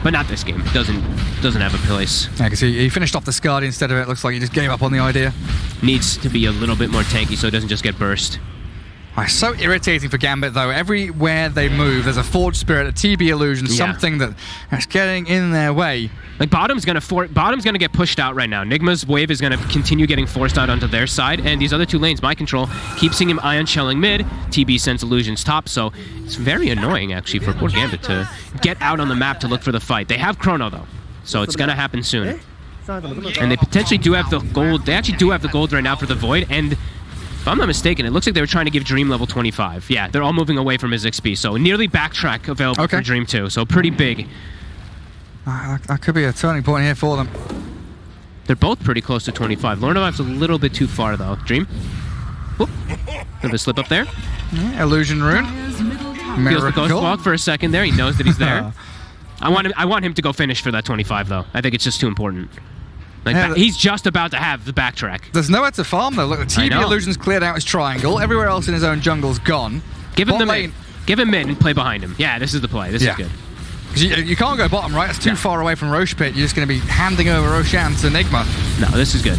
but not this game. It doesn't have a place. Yeah, because he finished off the Scardy instead of it. Looks like he just gave up on the idea. Needs to be a little bit more tanky so it doesn't just get burst. It's so irritating for Gambit, though. Everywhere they move, there's a Forge Spirit, a TB Illusion, something that's getting in their way. Like, bottom's gonna get pushed out right now. Nigma's wave is gonna continue getting forced out onto their side, and these other two lanes, My Control, keep seeing him Ion Shelling mid, TB sends Illusions top, so it's very annoying, actually, for poor Gambit to get out on the map to look for the fight. They have Chrono, though, so it's gonna happen soon. And they potentially do have the gold. They actually do have the gold right now for the Void, and if I'm not mistaken, it looks like they were trying to give Dream level 25. Yeah, they're all moving away from his XP, so nearly backtrack available for Dream 2, so pretty big. That could be a turning point here for them. They're both pretty close to 25. Lornov's a little bit too far, though. Dream. Whoop. Bit of a slip up there. Yeah, Illusion Rune. Feels the Ghost Walk for a second there. He knows that he's there. I want him to go finish for that 25, though. I think it's just too important. Like, he's just about to have the backtrack. There's nowhere to farm, though. Look, the TB Illusion's cleared out his triangle. Everywhere else in his own jungle's gone. Give him the mid. Give him mid and play behind him. Yeah, this is the play. This is good. You can't go bottom, right? It's too far away from Roche Pit. You're just going to be handing over Roshan to Nigma. No, this is good.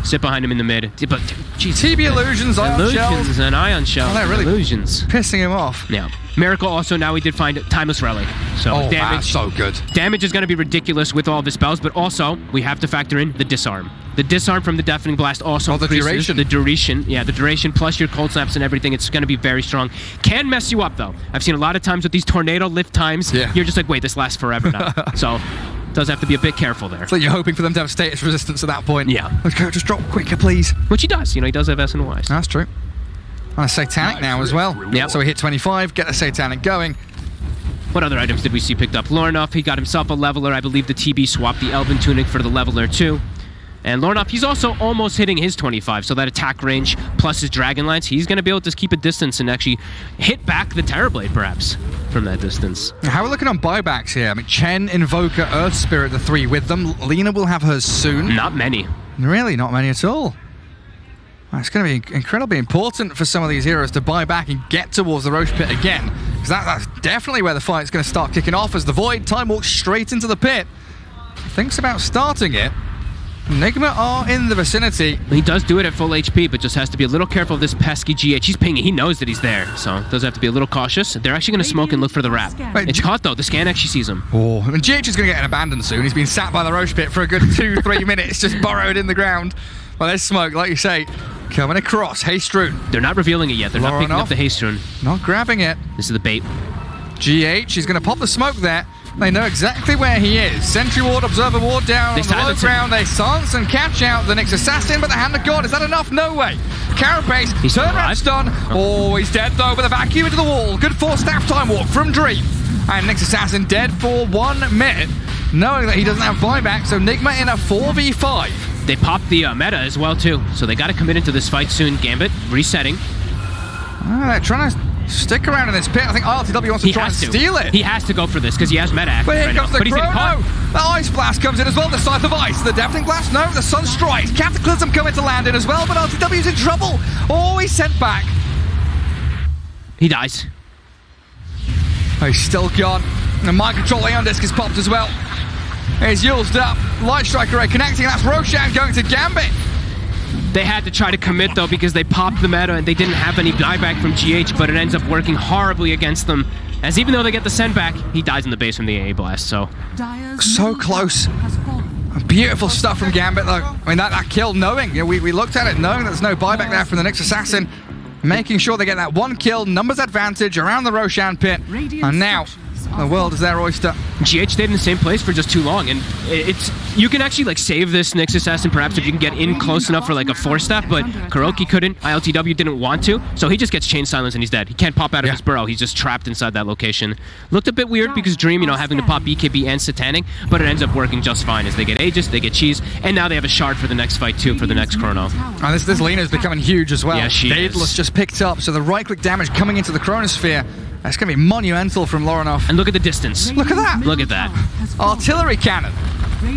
Sit behind him in the mid. But, geez, TB Illusions, Ion Shells. And Ion Shells. Oh, they're really Illusions. Pissing him off. Yeah. Miracle also, now we did find Timeless Relic. So damage, so good. Damage is going to be ridiculous with all of his spells, but also we have to factor in the disarm. The disarm from the Deafening Blast also increases the duration. Yeah, the duration plus your cold snaps and everything. It's going to be very strong. Can mess you up, though. I've seen a lot of times with these tornado lift times, you're just like, wait, this lasts forever now. So does have to be a bit careful there. So you're hoping for them to have status resistance at that point. Yeah. Let's go, just drop quicker, please. Which he does. You know, he does have S and Ys. That's true. And a Satanic now as well. Yep. So we hit 25, get the Satanic going. What other items did we see picked up? Lornoff, he got himself a leveler. I believe the TB swapped the Elven Tunic for the leveler too. And Lornoff, he's also almost hitting his 25, so that attack range plus his Dragon Lance, he's going to be able to keep a distance and actually hit back the Terrorblade, perhaps, from that distance. How are we looking on buybacks here? I mean, Chen, Invoker, Earth Spirit, the three with them. Lena will have hers soon. Not many. Really, not many at all. It's going to be incredibly important for some of these heroes to buy back and get towards the Roche Pit again. Because that's definitely where the fight's going to start kicking off as the Void time walks straight into the pit. Thinks about starting it. Nigma are in the vicinity. He does do it at full HP, but just has to be a little careful of this pesky GH. He's pinging. He knows that he's there, so does have to be a little cautious. They're actually going to smoke and look for the wrap. It's caught, though. The scan actually sees him. Oh, and GH is going to get an abandon soon. He's been sat by the Roche Pit for a good 2-3 minutes, just burrowed in the ground. Well, there's smoke, like you say, coming across. Haste Rune. They're not revealing it yet. They're not picking up the Haste Rune. Not grabbing it. This is the bait. GH is going to pop the smoke there. They know exactly where he is. Sentry Ward, Observer Ward down on the low ground. They silence and catch out the Nyx Assassin, but the Hand of God, is that enough? No way. Carapace, turnaround stun. Oh, he's dead though, with a vacuum into the wall. Good for staff time walk from Dream. And Nyx Assassin dead for 1 minute, knowing that he doesn't have buyback, so Nigma in a 4v5. They popped the meta as well too, so they got to commit into this fight soon. Gambit resetting. They're trying to stick around in this pit. I think RTW wants to try and steal it. He has to go for this because he has meta active. But here comes the Chrono. The Ice Blast comes in as well, the Scythe of Ice. The Deafening Blast, no, the Sun strikes. Cataclysm coming to land in as well, but RTW's in trouble. Oh, he's sent back. He dies. Oh, he's still gone. The Mind Control Aeon Disc is popped as well. He's used up. Light Strike Array connecting. That's Roshan going to Gambit. They had to try to commit, though, because they popped the meta and they didn't have any dieback from GH, but it ends up working horribly against them. As even though they get the send back, he dies in the base from the AA blast, so... So close. Beautiful stuff from Gambit, though. I mean, that kill, knowing, we looked at it knowing there's no buyback there from the Nyx Assassin. Making sure they get that 1 kill, numbers advantage around the Roshan pit. And now, the world is their oyster. GH stayed in the same place for just too long, and it's You can actually like save this Nyx Assassin perhaps if you can get in close enough for like a 4-step, but Kuroki couldn't. ILTW didn't want to, so he just gets chain silence and he's dead. He can't pop out of his burrow. He's just trapped inside that location. Looked a bit weird because Dream, you know, having to pop BKB and Satanic, but it ends up working just fine as they get Aegis, they get Cheese, and now they have a shard for the next fight too for the next Chrono. And this Lina's becoming huge as well. Yeah, she Daedalus is. just picked up, so the right-click damage coming into the Chronosphere, that's going to be monumental from Lorinov. And look at the distance. Look at that. Look at that. Artillery cannon.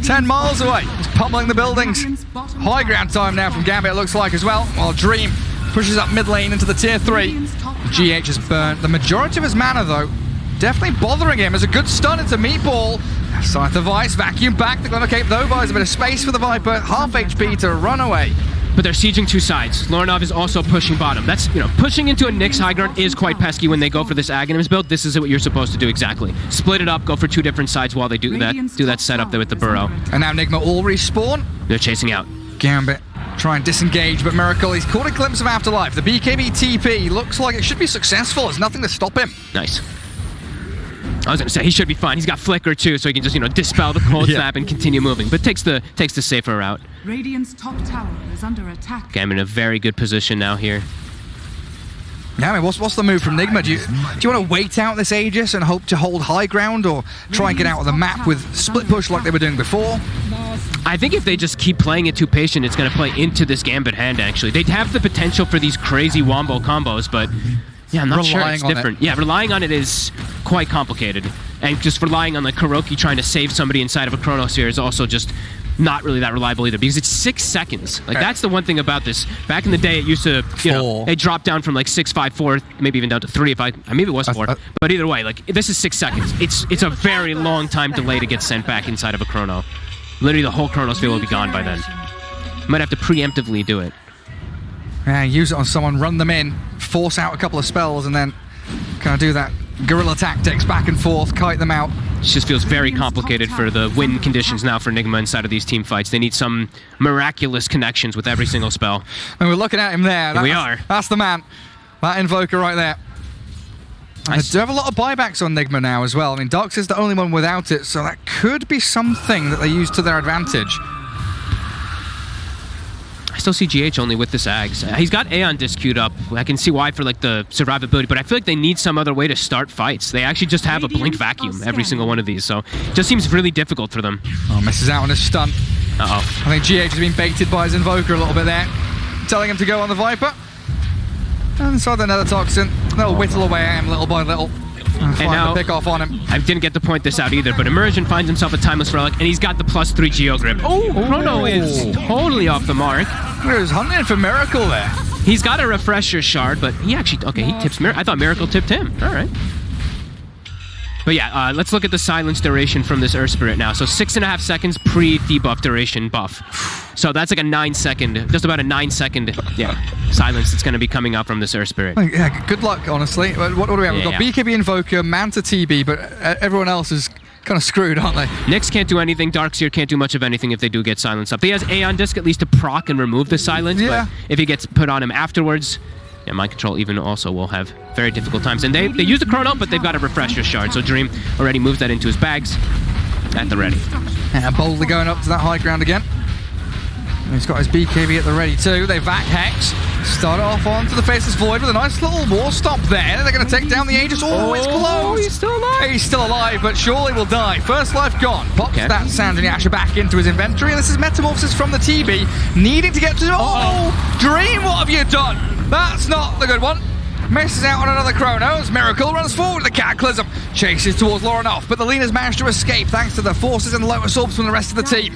10 miles away. He's pummeling the buildings. High ground time now from Gambit, it looks like, as well. While Dream pushes up mid lane into the tier 3. GH has burnt the majority of his mana, though. Definitely bothering him as a good stun into Meatball. Scythe of Ice, vacuum back. They're going to keep those guys a bit of space for the Viper. Half HP to run away. But they're sieging two sides. Lorinov is also pushing bottom. That's, you know, pushing into a Nyx high ground is quite pesky when they go for this Aghanims build. This is what you're supposed to do exactly. Split it up, go for two different sides while they do that setup there with the burrow. And now Nigma all respawn. They're chasing out. Gambit try and disengage, but Miracle, he's caught a glimpse of Afterlife. The BKB TP looks like it should be successful. There's nothing to stop him. Nice. I was going to say, he should be fine. He's got Flicker too, so he can just, you know, dispel the cold snap and continue moving. But takes the safer route. Radiant's top tower is under attack. Gambit in a very good position now here. Yeah, I mean, what's the move from Nigma? Do you want to wait out this Aegis and hope to hold high ground, or try and get out of the map with split push like they were doing before? I think if they just keep playing it too patient, it's going to play into this Gambit hand, actually. They'd have the potential for these crazy wombo combos, but yeah, I'm not sure it's different. Yeah, relying on it is quite complicated. And just relying on the Kuroki trying to save somebody inside of a Chronosphere is also just not really that reliable either, because it's 6 seconds. Like, that's the one thing about this. Back in the day, it used to, you know, it dropped down from like 6, 5, 4, maybe even down to 3 if maybe it was 4. But either way, like, this is 6 seconds. It's a very long time delay to get sent back inside of a Chrono. Literally, the whole Chronosphere will be gone by then. Might have to preemptively do it. Yeah, use it on someone, run them in, force out a couple of spells, and then kind of do that guerrilla tactics back and forth, kite them out. It just feels very complicated for the win conditions now for Nigma inside of these team fights. They need some miraculous connections with every single spell. And we're looking at him there. We are. That's the man. That Invoker right there. And they do have a lot of buybacks on Nigma now as well. I mean, Darks is the only one without it, so that could be something that they use to their advantage. I still see GH only with this Ags. He's got Aeon disc queued up. I can see why for like the survivability, but I feel like they need some other way to start fights. They actually just have a blink vacuum every single one of these, so it just seems really difficult for them. Oh, misses out on his stun. Uh-oh. I think GH has been baited by his Invoker a little bit there, telling him to go on the Viper. And so the Nether Toxin, they'll whittle away at him little by little. And now, the pick off on him. I didn't get to point this out either, but Immersion finds himself a Timeless Relic, and he's got the +3 Geo Grip. Oh, Chrono is totally off the mark. He was hunting for Miracle there. He's got a Refresher Shard, but he actually, okay, he tips Miracle. I thought Miracle tipped him. All right. But yeah, let's look at the silence duration from this Earth Spirit now. So 6.5 seconds pre-debuff duration buff. So that's like a 9-second, just about a 9-second, silence that's going to be coming out from this Earth Spirit. Yeah, good luck, honestly. What do we have? We've got BKB Invoker, Manta TB, but everyone else is kind of screwed, aren't they? Nyx can't do anything. Darkseer can't do much of anything if they do get silence up. He has Aeon Disc at least to proc and remove the silence, but if he gets put on him afterwards, Mind Control even also will have very difficult times. And they use the Chrono, but they've got a Refresher Shard, so Dream already moves that into his bags at the ready. And boldly going up to that high ground again. And he's got his BKB at the ready too. They vac Hex, start off onto the Faceless Void with a nice little war stomp there. They're going to take down the Aegis. Oh, it's close. He's still alive. He's still alive, but surely will die. First life gone. Pops that Sand and Yasha back into his inventory. And this is Metamorphosis from the TB, needing to get to... Oh, Dream, what have you done? That's not the good one. Misses out on another Chronos. Miracle runs forward to the Cataclysm. Chases towards Lorinov, but the Lena's managed to escape thanks to the forces and Lotus Orbs from the rest of the team.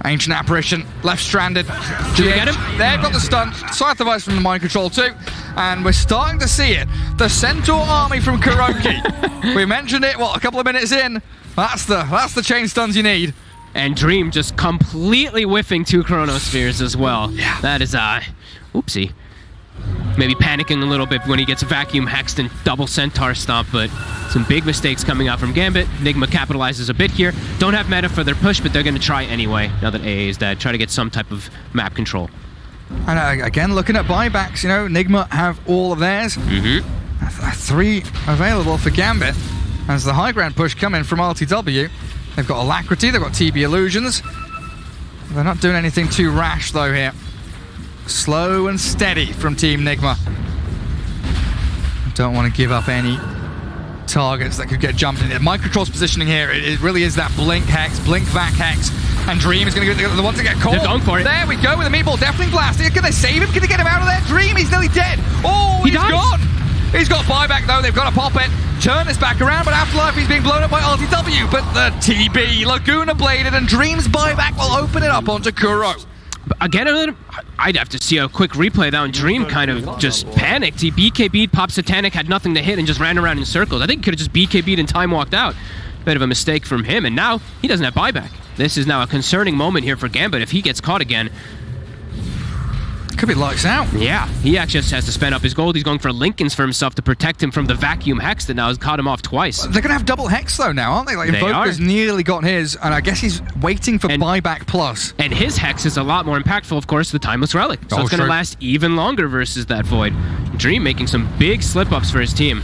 Ancient Apparition, left stranded. Do they get him? They've got the stun. Scythe device from the Mind Control too. And we're starting to see it. The Centaur army from Kuroki. We mentioned it, a couple of minutes in. That's the chain stuns you need. And Dream just completely whiffing 2 Chronospheres as well. Yeah. That is, oopsie. Maybe panicking a little bit when he gets vacuum hexed and double Centaur stomp, but some big mistakes coming out from Gambit. Nigma capitalizes a bit here. Don't have meta for their push, but they're going to try anyway, now that AA is dead. Try to get some type of map control. And again, looking at buybacks, Nigma have all of theirs. 3 available for Gambit. As the high ground push coming from RTW. They've got Alacrity, they've got TB Illusions. They're not doing anything too rash though here. Slow and steady from Team Nigma. Don't want to give up any targets that could get jumped in. Microtroll's positioning here, it really is that blink hex, blink back hex, and Dream is going to be the one to get caught. They're going for it. There we go with the meatball, definitely blasting. Can they save him? Can they get him out of there? Dream, he's nearly dead. Oh, he's gone. He's got buyback though, they've got to pop it. Turn this back around, but Afterlife he's being blown up by RTW, but the TB, Laguna bladed, and Dream's buyback will open it up onto Kuro. Again, I'd have to see a quick replay of that one. Dream kind of just panicked. He BKB'd, popped Satanic, had nothing to hit, and just ran around in circles. I think he could have just BKB'd and time walked out. Bit of a mistake from him, and now he doesn't have buyback. This is now a concerning moment here for Gambit. If he gets caught again, could be lights out. Yeah, he actually just has to spend up his gold. He's going for Lincolns for himself to protect him from the vacuum hex that now has caught him off twice. They're going to have double hex though now, aren't they? Like Invoker's nearly got his, and I guess he's waiting for buyback plus. And his hex is a lot more impactful, of course, the Timeless Relic. So it's going to last even longer versus that Void. Dream making some big slip-ups for his team.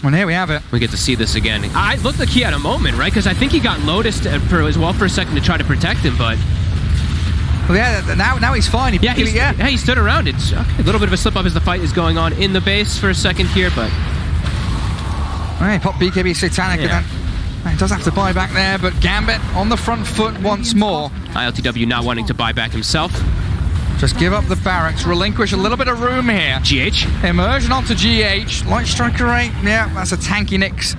Well, here we have it. We get to see this again. It looked like he had a moment, right? Because I think he got Lotus for a second to try to protect him, but... Well, yeah, now he's fine. He stood around. It's a little bit of a slip-up as the fight is going on in the base for a second here, but... All right, pop BKB Satanic, and then he does have to buy back there, but Gambit on the front foot once more. ILTW not wanting to buy back himself. Just give up the barracks, relinquish a little bit of room here. GH. Immersion onto GH. Light Striker 8. Yeah, that's a tanky Nyx.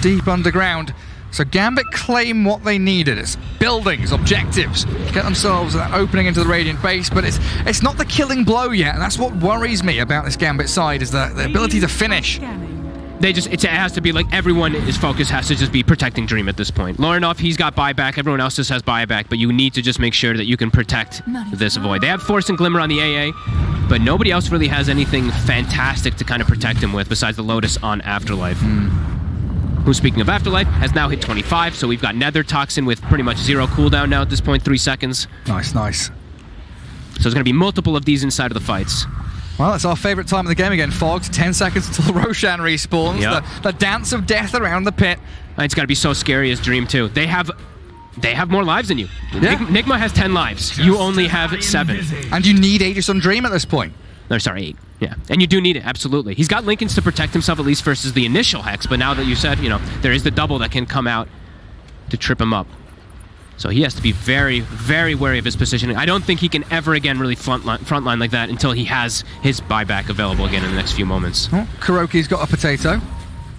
Deep underground. So Gambit claim what they needed. It's buildings, objectives. Get themselves that opening into the Radiant base, but it's not the killing blow yet, and that's what worries me about this Gambit side, is the ability to finish. It has to be like everyone's focus has to just be protecting Dream at this point. Lorinov, he's got buyback. Everyone else just has buyback, but you need to just make sure that you can protect this Void. They have Force and Glimmer on the AA, but nobody else really has anything fantastic to kind of protect him with besides the Lotus on Afterlife. Who, speaking of Afterlife, has now hit 25, so we've got Nether Toxin with pretty much 0 cooldown now at this point, 3 seconds. Nice. So there's going to be multiple of these inside of the fights. Well, it's our favorite time of the game again, Fogged. 10 seconds until Roshan respawns. Yep. The dance of death around the pit. It's got to be so scary as Dream, too. They have more lives than you. Yeah. Nigma has 10 lives. You only have 7. And you need Aegis on Dream at this point. No, sorry, 8. Yeah, and you do need it, absolutely. He's got Lincolns to protect himself, at least versus the initial hex, but now that you said, there is the double that can come out to trip him up. So he has to be very, very wary of his positioning. I don't think he can ever again really frontline like that until he has his buyback available again in the next few moments. Oh, Kuroki's got a potato.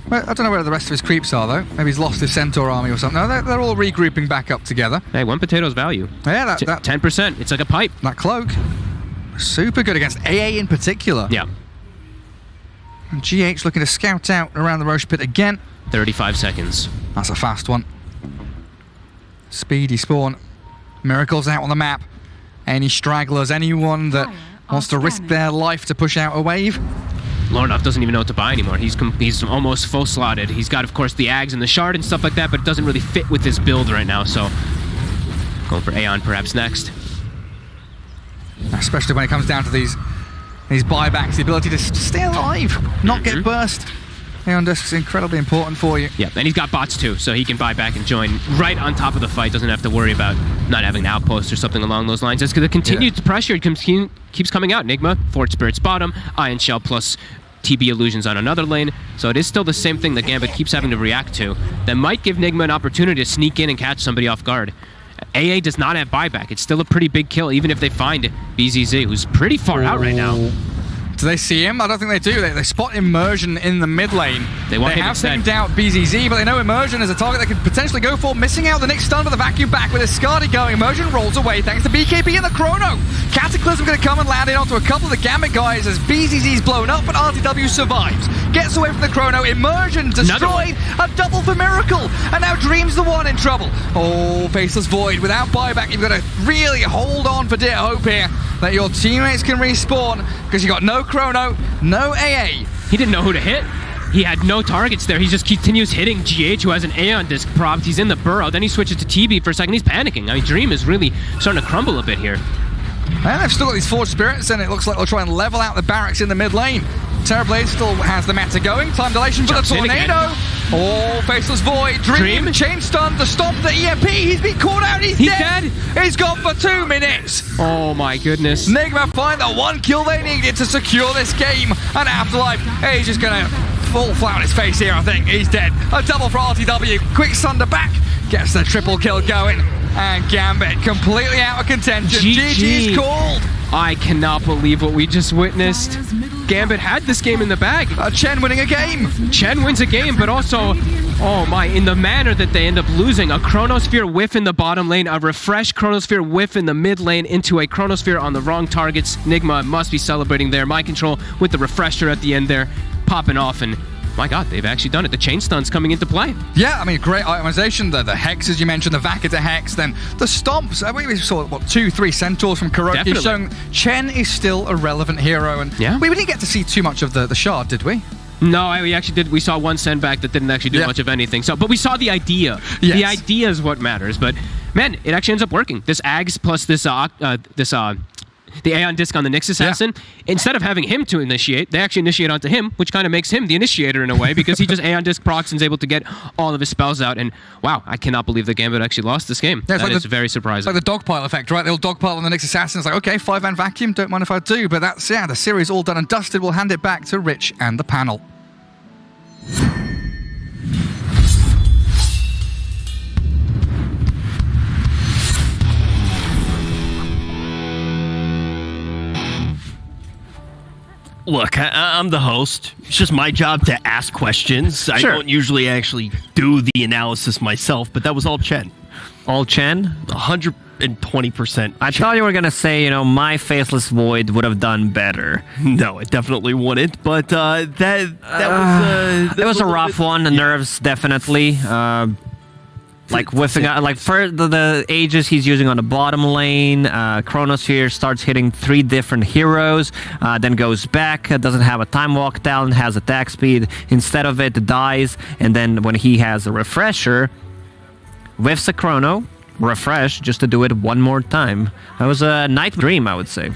Well, I don't know where the rest of his creeps are, though. Maybe he's lost his Centaur army or something. No, they're all regrouping back up together. Hey, 1 potato's value. Yeah, that 10%. It's like a pipe. That cloak. Super good against AA in particular. Yeah. And GH looking to scout out around the Roche pit again. 35 seconds. That's a fast one. Speedy spawn. Miracles out on the map. Any stragglers, anyone that wants to risk their life to push out a wave? Lorinov doesn't even know what to buy anymore. He's almost full slotted. He's got, of course, the Ags and the Shard and stuff like that, but it doesn't really fit with his build right now, so going for Aeon perhaps next. Especially when it comes down to these buybacks, the ability to stay alive, not get burst. Aeon Disc is incredibly important for you. Yeah, and he's got bots too, so he can buy back and join right on top of the fight. Doesn't have to worry about not having an outpost or something along those lines. It's because the continued pressure keeps coming out. Nigma, Fort Spirit's bottom, Iron Shell plus TB Illusions on another lane. So it is still the same thing that Gambit keeps having to react to. That might give Nigma an opportunity to sneak in and catch somebody off guard. AA does not have buyback. It's still a pretty big kill, even if they find BZZ, who's pretty far out right now. Do they see him? I don't think they do. They spot Immersion in the mid lane. They have sent out BZZ, but they know Immersion is a target they could potentially go for. Missing out the next stun with the vacuum back with his Skadi going. Immersion rolls away thanks to BKB and the Chrono. Cataclysm going to come and land in onto a couple of the Gambit guys as BZZ's blown up, but RTW survives. Gets away from the Chrono. Immersion destroyed. A double for Miracle. And now Dream's the one in trouble. Oh, Faceless Void. Without buyback, you've got to really hold on for dear hope here that your teammates can respawn, because you got no Chrono, no AA. He didn't know who to hit. He had no targets there. He just continues hitting GH, who has an Aeon Disc propped. He's in the burrow. Then he switches to TB for a second. He's panicking. I mean, Dream is really starting to crumble a bit here. And they've still got these Forged Spirits, and it looks like they'll try and level out the barracks in the mid lane. Terrorblade still has the meta going. Time dilation for the tornado. Oh, Faceless Void. Dream. Chain stun to stop the EMP. He's been caught out. He's dead. He's gone for 2 minutes. Oh my goodness. Nigma find the 1 kill they needed to secure this game. And Afterlife, he's just going to fall flat on his face here, I think. He's dead. A double for RTW. Quick Sunder back. Gets the triple kill going. And Gambit completely out of contention. GG's called. I cannot believe what we just witnessed. Gambit had this game in the bag. Chen winning a game. Chen wins a game, but also, oh my, in the manner that they end up losing. A Chronosphere whiff in the bottom lane, a refreshed Chronosphere whiff in the mid lane into a Chronosphere on the wrong targets. Nigma must be celebrating there. Mind Control with the refresher at the end there, popping off, and my god, they've actually done it. The chain stun's coming into play. Yeah, I mean, great itemization. The Hex, as you mentioned, the Vakita Hex, then the Stomps. We saw, what, 2-3 Centaurs from Kuroki, showing Chen is still a relevant hero. And we didn't get to see too much of the Shard, did we? No, we actually did. We saw one sendback that didn't actually do much of anything. So, but we saw the idea. Yes. The idea is what matters. But man, it actually ends up working. This Ags plus this the Aeon Disc on the Nyx Assassin, instead of having him to initiate, they actually initiate onto him, which kind of makes him the initiator in a way, because he just Aeon Disc procs and is able to get all of his spells out. And wow, I cannot believe that Gambit actually lost this game. Yeah, that is very surprising. It's like the dogpile effect, right? They'll dogpile on the Nyx Assassin. It's like, okay, 5-man vacuum, don't mind if I do. But that's, the series all done and dusted. We'll hand it back to Rich and the panel. Look, I'm the host. It's just my job to ask questions. I don't usually actually do the analysis myself, but that was all Chen. All Chen? 120%. I thought you were going to say, my Faceless Void would have done better. No, it definitely wouldn't, but it was a rough one. The nerves, definitely. Like whiffing out, like for the Aegis he's using on the bottom lane, Chronosphere starts hitting 3 different heroes, then goes back, doesn't have a time walk down, has attack speed. Instead of it, dies, and then when he has a refresher, whiffs a Chrono, refresh, just to do it one more time. That was a night dream, I would say.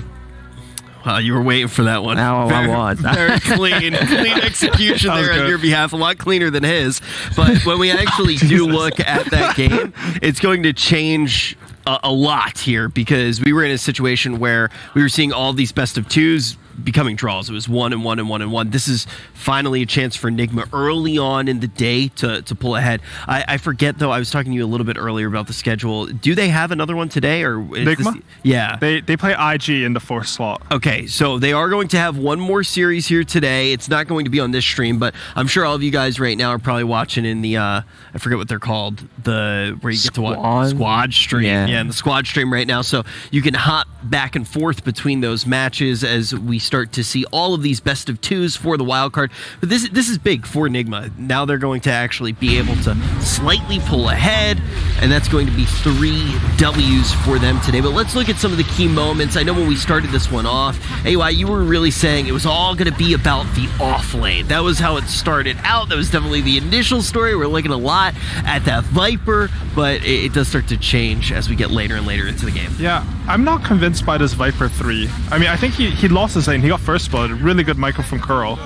You were waiting for that one. Oh, I was. Very clean execution there on your behalf. A lot cleaner than his. But when we actually do look at that game, it's going to change a lot here, because we were in a situation where we were seeing all these best of 2s becoming draws. It was 1 and 1 and 1 and 1. This is finally a chance for Nigma early on in the day to pull ahead. I forget, though, I was talking to you a little bit earlier about the schedule. Do they have another one today? Or Nigma? Yeah. They play IG in the 4th slot. Okay, so they are going to have one more series here today. It's not going to be on this stream, but I'm sure all of you guys right now are probably watching in the, I forget what they're called, where you get to watch squad stream. Yeah, in the squad stream right now. So you can hop back and forth between those matches as we start to see all of these best of 2s for the wild card. But this is big for Nigma. Now they're going to actually be able to slightly pull ahead, and that's going to be 3 W's for them today. But let's look at some of the key moments. I know when we started this one off, AY, you were really saying it was all going to be about the off lane. That was how it started out. That was definitely the initial story. We're looking a lot at that Viper, but it does start to change as we get later and later into the game. Yeah, I'm not convinced by this Viper 3. I mean, I think he lost his lane. He got first blood. Really good micro from Curl.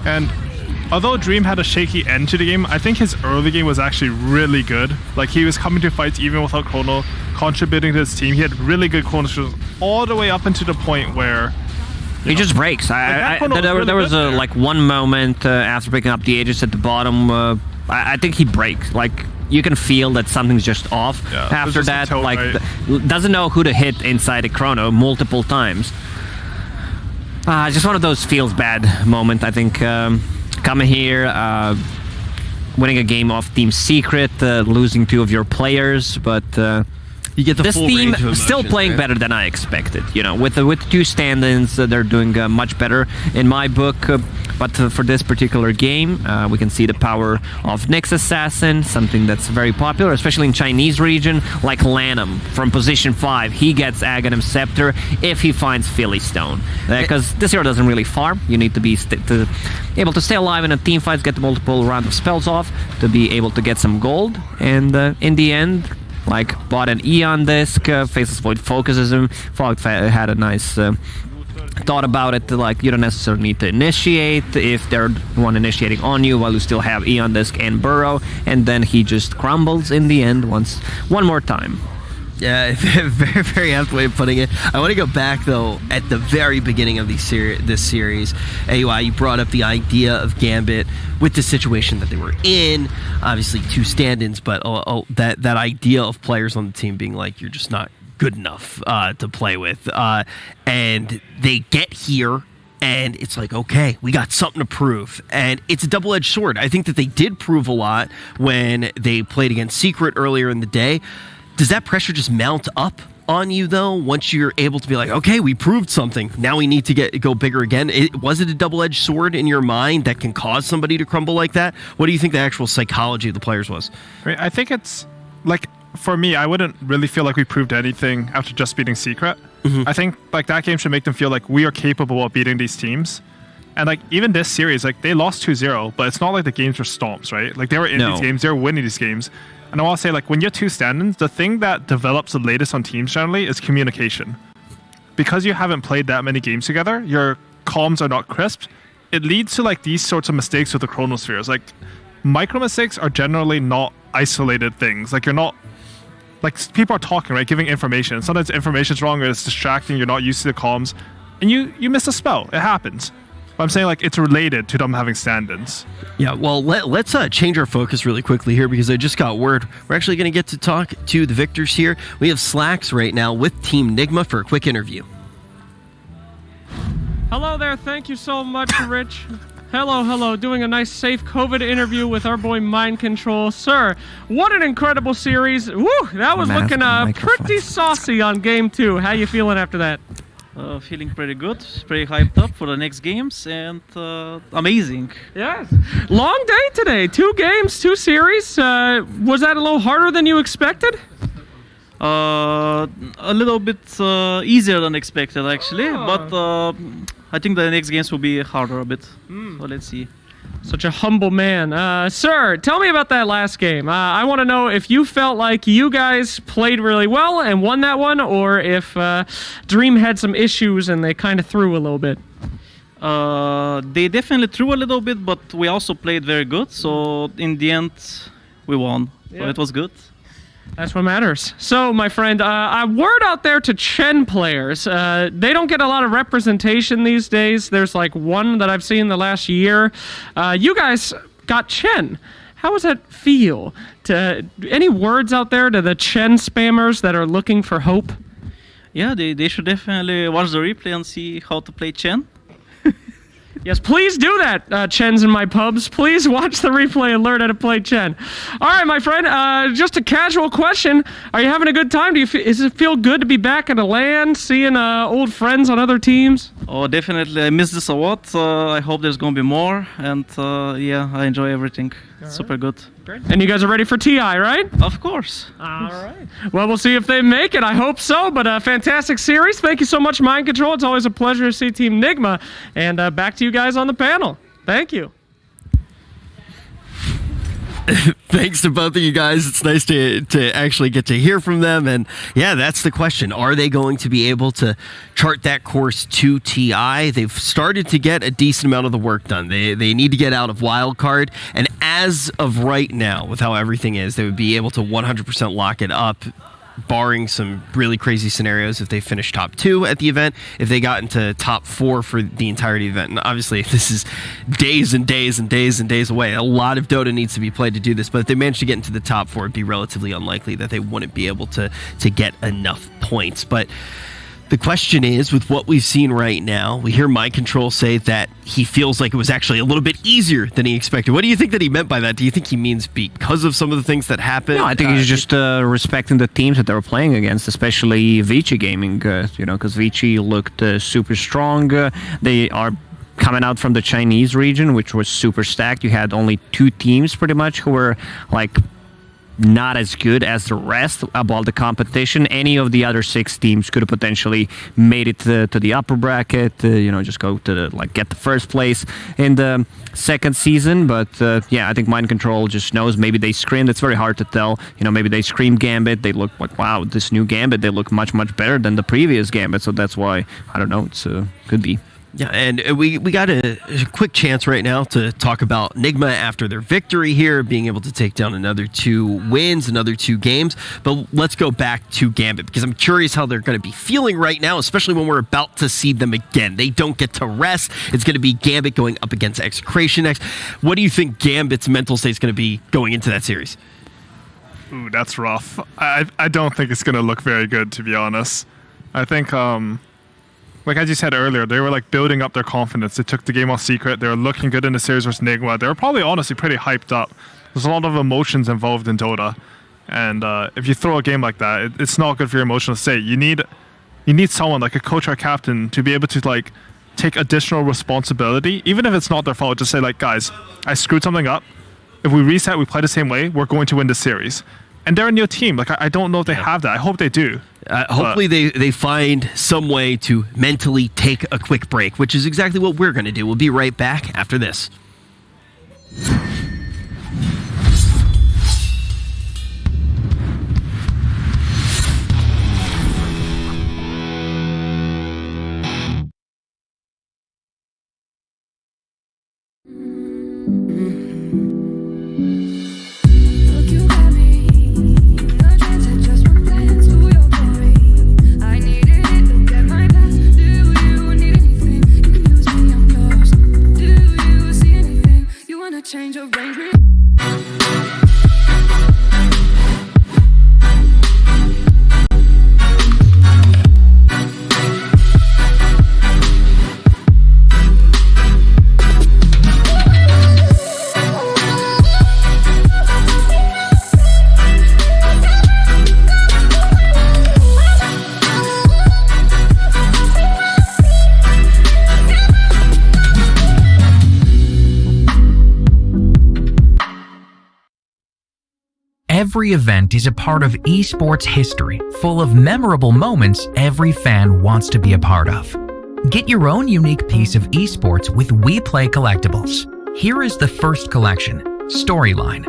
And although Dream had a shaky end to the game, I think his early game was actually really good. Like, he was coming to fights even without Chrono, contributing to his team. He had really good Chrono all the way up into the point where he just breaks. There was like one moment after picking up the Aegis at the bottom. I think he breaks. Like, you can feel that something's just off. Yeah, after that, doesn't know who to hit inside a Chrono multiple times. Just one of those feels bad moment. I think coming here, winning a game off Team Secret, losing 2 of your players, but you get the this full team range of emotions, still playing better than I expected. With 2 stand-ins, they're doing much better in my book. But for this particular game, we can see the power of Nyx Assassin, something that's very popular, especially in Chinese region, like Lanham from position 5. He gets Aghanim Scepter if he finds Philly Stone. Because this hero doesn't really farm. You need to be able to stay alive in a team fight, get multiple rounds of spells off, to be able to get some gold. And in the end, like, bought an Aeon Disc, Faceless Void focuses him. Fog had a nice thought about it, like you don't necessarily need to initiate if they're the one initiating on you while you still have Eon Disc and Burrow, and then he just crumbles in the end one more time. Yeah, very, very apt way of putting it. I want to go back, though, at the very beginning of this series. AUI, you brought up the idea of Gambit with the situation that they were in. Obviously, 2 stand-ins, but that idea of players on the team being like, you're just not good enough to play with. And they get here, and it's like, okay, we got something to prove. And it's a double-edged sword. I think that they did prove a lot when they played against Secret earlier in the day. Does that pressure just mount up on you, though, once you're able to be like, okay, we proved something, now we need to go bigger again? Was it a double-edged sword in your mind that can cause somebody to crumble like that? What do you think the actual psychology of the players was? I think it's, like, for me, I wouldn't really feel like we proved anything after just beating Secret. Mm-hmm. I think, like, that game should make them feel like we are capable of beating these teams. And, like, even this series, like, they lost 2-0, but it's not like the games were stomps, right? Like, they were in these games, they were winning these games. And I want to say, like, when you're 2 stand-ins, the thing that develops the latest on teams generally is communication. Because you haven't played that many games together, your comms are not crisp. It leads to, like, these sorts of mistakes with the chronospheres. Like, micro mistakes are generally not isolated things. Like, you're not, like, people are talking, right, giving information. Sometimes information's wrong or it's distracting, you're not used to the comms, and you miss a spell. It happens. But I'm saying, like, it's related to them having stand-ins. Yeah, well, let's change our focus really quickly here, because I just got word. We're actually going to get to talk to the victors here. We have Slacks right now with Team Nigma for a quick interview. Hello there. Thank you so much, Rich. Hello. Doing a nice safe COVID interview with our boy Mind Control. Sir, what an incredible series. Woo, that was looking pretty saucy on game 2. How you feeling after that? Feeling pretty good, pretty hyped up for the next games, and amazing. Yes. Long day today. 2 games, 2 series. Was that a little harder than you expected? A little bit easier than expected, actually, but I think the next games will be harder a bit. So let's see. Such a humble man. Sir, tell me about that last game. I want to know if you felt like you guys played really well and won that one, or if Dream had some issues and they kind of threw a little bit. They definitely threw a little bit, but we also played very good. So in the end, we won. So it was good. That's what matters. So, my friend, a word out there to Chen players. They don't get a lot of representation these days. There's like one that I've seen the last year. You guys got Chen. How does that feel? Any words out there to the Chen spammers that are looking for hope? Yeah, they should definitely watch the replay and see how to play Chen. Yes, please do that, Chens in my pubs. Please watch the replay and learn how to play Chen. All right, my friend, just a casual question. Are you having a good time? Does it feel good to be back in the LAN, seeing old friends on other teams? Oh, definitely. I miss this a lot. I hope there's going to be more. And yeah, I enjoy everything. Super good. Great. And you guys are ready for TI, right? Of course. All right. Well, we'll see if they make it. I hope so. But a fantastic series. Thank you so much, Mind Control. It's always a pleasure to see Team Nigma. And back to you guys on the panel. Thank you. Thanks to both of you guys. It's nice to actually get to hear from them. And yeah, that's the question. Are they going to be able to chart that course to TI? They've started to get a decent amount of the work done. They need to get out of wildcard. And as of right now, with how everything is, they would be able to 100% lock it up, barring some really crazy scenarios if they finish top 2 at the event, if they got into top 4 for the entirety of the event. And obviously, this is days and days and days and days away. A lot of Dota needs to be played to do this, but if they manage to get into the top 4, it'd be relatively unlikely that they wouldn't be able to get enough points. But the question is, with what we've seen right now, we hear Mind Control say that he feels like it was actually a little bit easier than he expected. What do you think that he meant by that? Do you think he means because of some of the things that happened? No, I think he's just respecting the teams that they were playing against, especially Vici Gaming, because Vici looked super strong. They are coming out from the Chinese region, which was super stacked. You had only 2 teams pretty much who were like not as good as the rest about the competition. Any of the other 6 teams could have potentially made it to the upper bracket, just go to get the first place in the second season. But yeah, I think Mind Control just knows. Maybe they screamed. It's very hard to tell. Maybe they scream Gambit. They look like, wow, this new Gambit, they look much, much better than the previous Gambit. So that's why, I don't know, it's could be. Yeah, and we got a quick chance right now to talk about Nigma after their victory here, being able to take down another 2 wins, another 2 games. But let's go back to Gambit, because I'm curious how they're going to be feeling right now, especially when we're about to see them again. They don't get to rest. It's going to be Gambit going up against Execration next. What do you think Gambit's mental state is going to be going into that series? Ooh, that's rough. I don't think it's going to look very good, to be honest. I think... like as you said earlier, they were building up their confidence. They took the game off secret. They were looking good in the series versus Nigma. They were probably honestly pretty hyped up. There's a lot of emotions involved in Dota, and if you throw a game like that, it's not good for your emotional state. You need someone like a coach or captain to be able to take additional responsibility, even if it's not their fault. Just say guys, I screwed something up. If we reset, we play the same way, we're going to win the series. And they're a new team. I don't know if they have that. I hope they do. Hopefully they find some way to mentally take a quick break, which is exactly what we're going to do. We'll be right back after this. Change your brain. Every event is a part of esports history, full of memorable moments every fan wants to be a part of. Get your own unique piece of esports with WePlay collectibles. Here is the first collection: Storyline,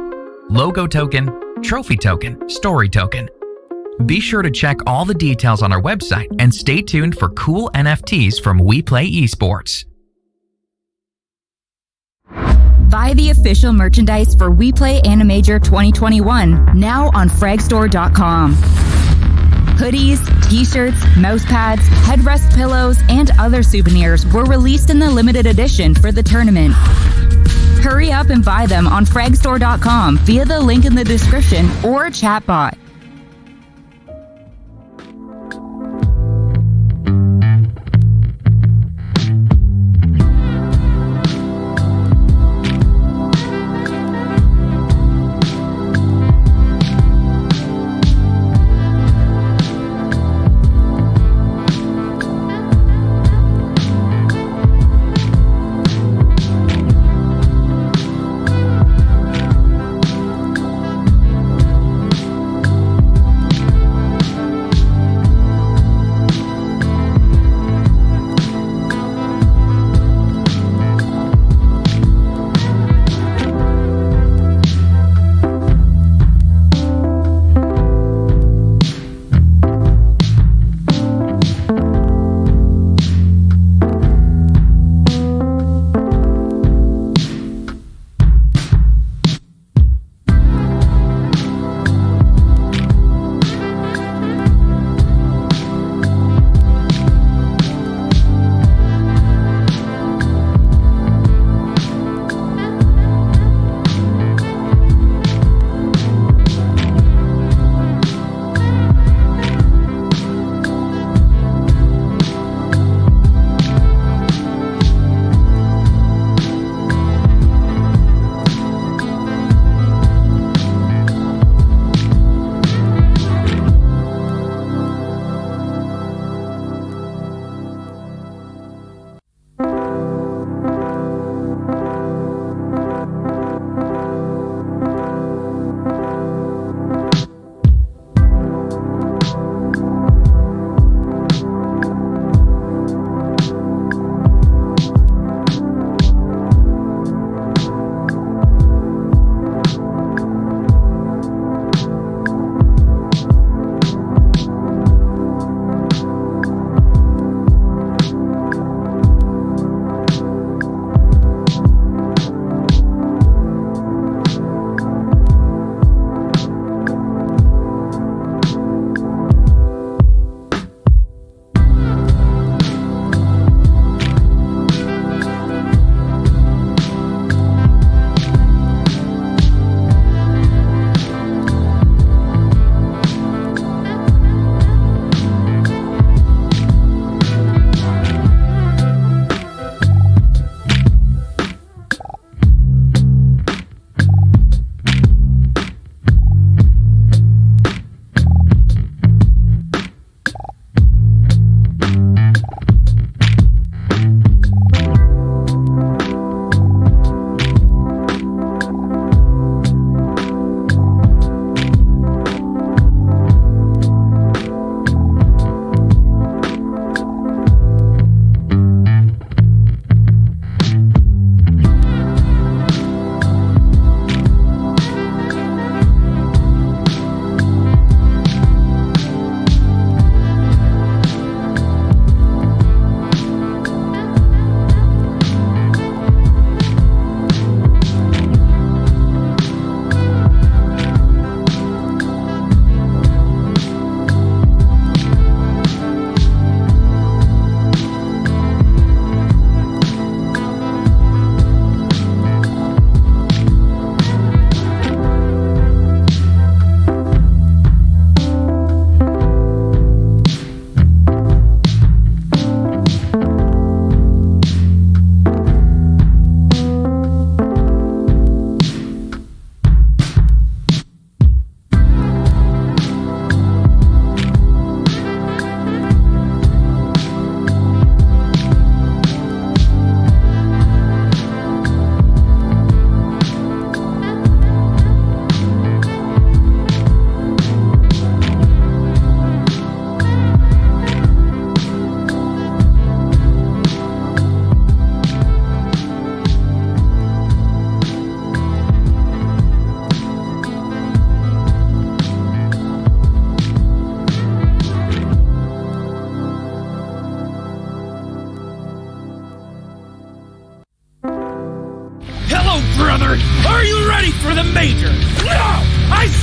Logo Token, Trophy Token, Story Token. Be sure to check all the details on our website and stay tuned for cool NFTs from WePlay Esports. Buy the official merchandise for WePlay AniMajor 2021 now on fragstore.com. Hoodies, t-shirts, mouse pads, headrest pillows, and other souvenirs were released in the limited edition for the tournament. Hurry up and buy them on fragstore.com via the link in the description or chatbot.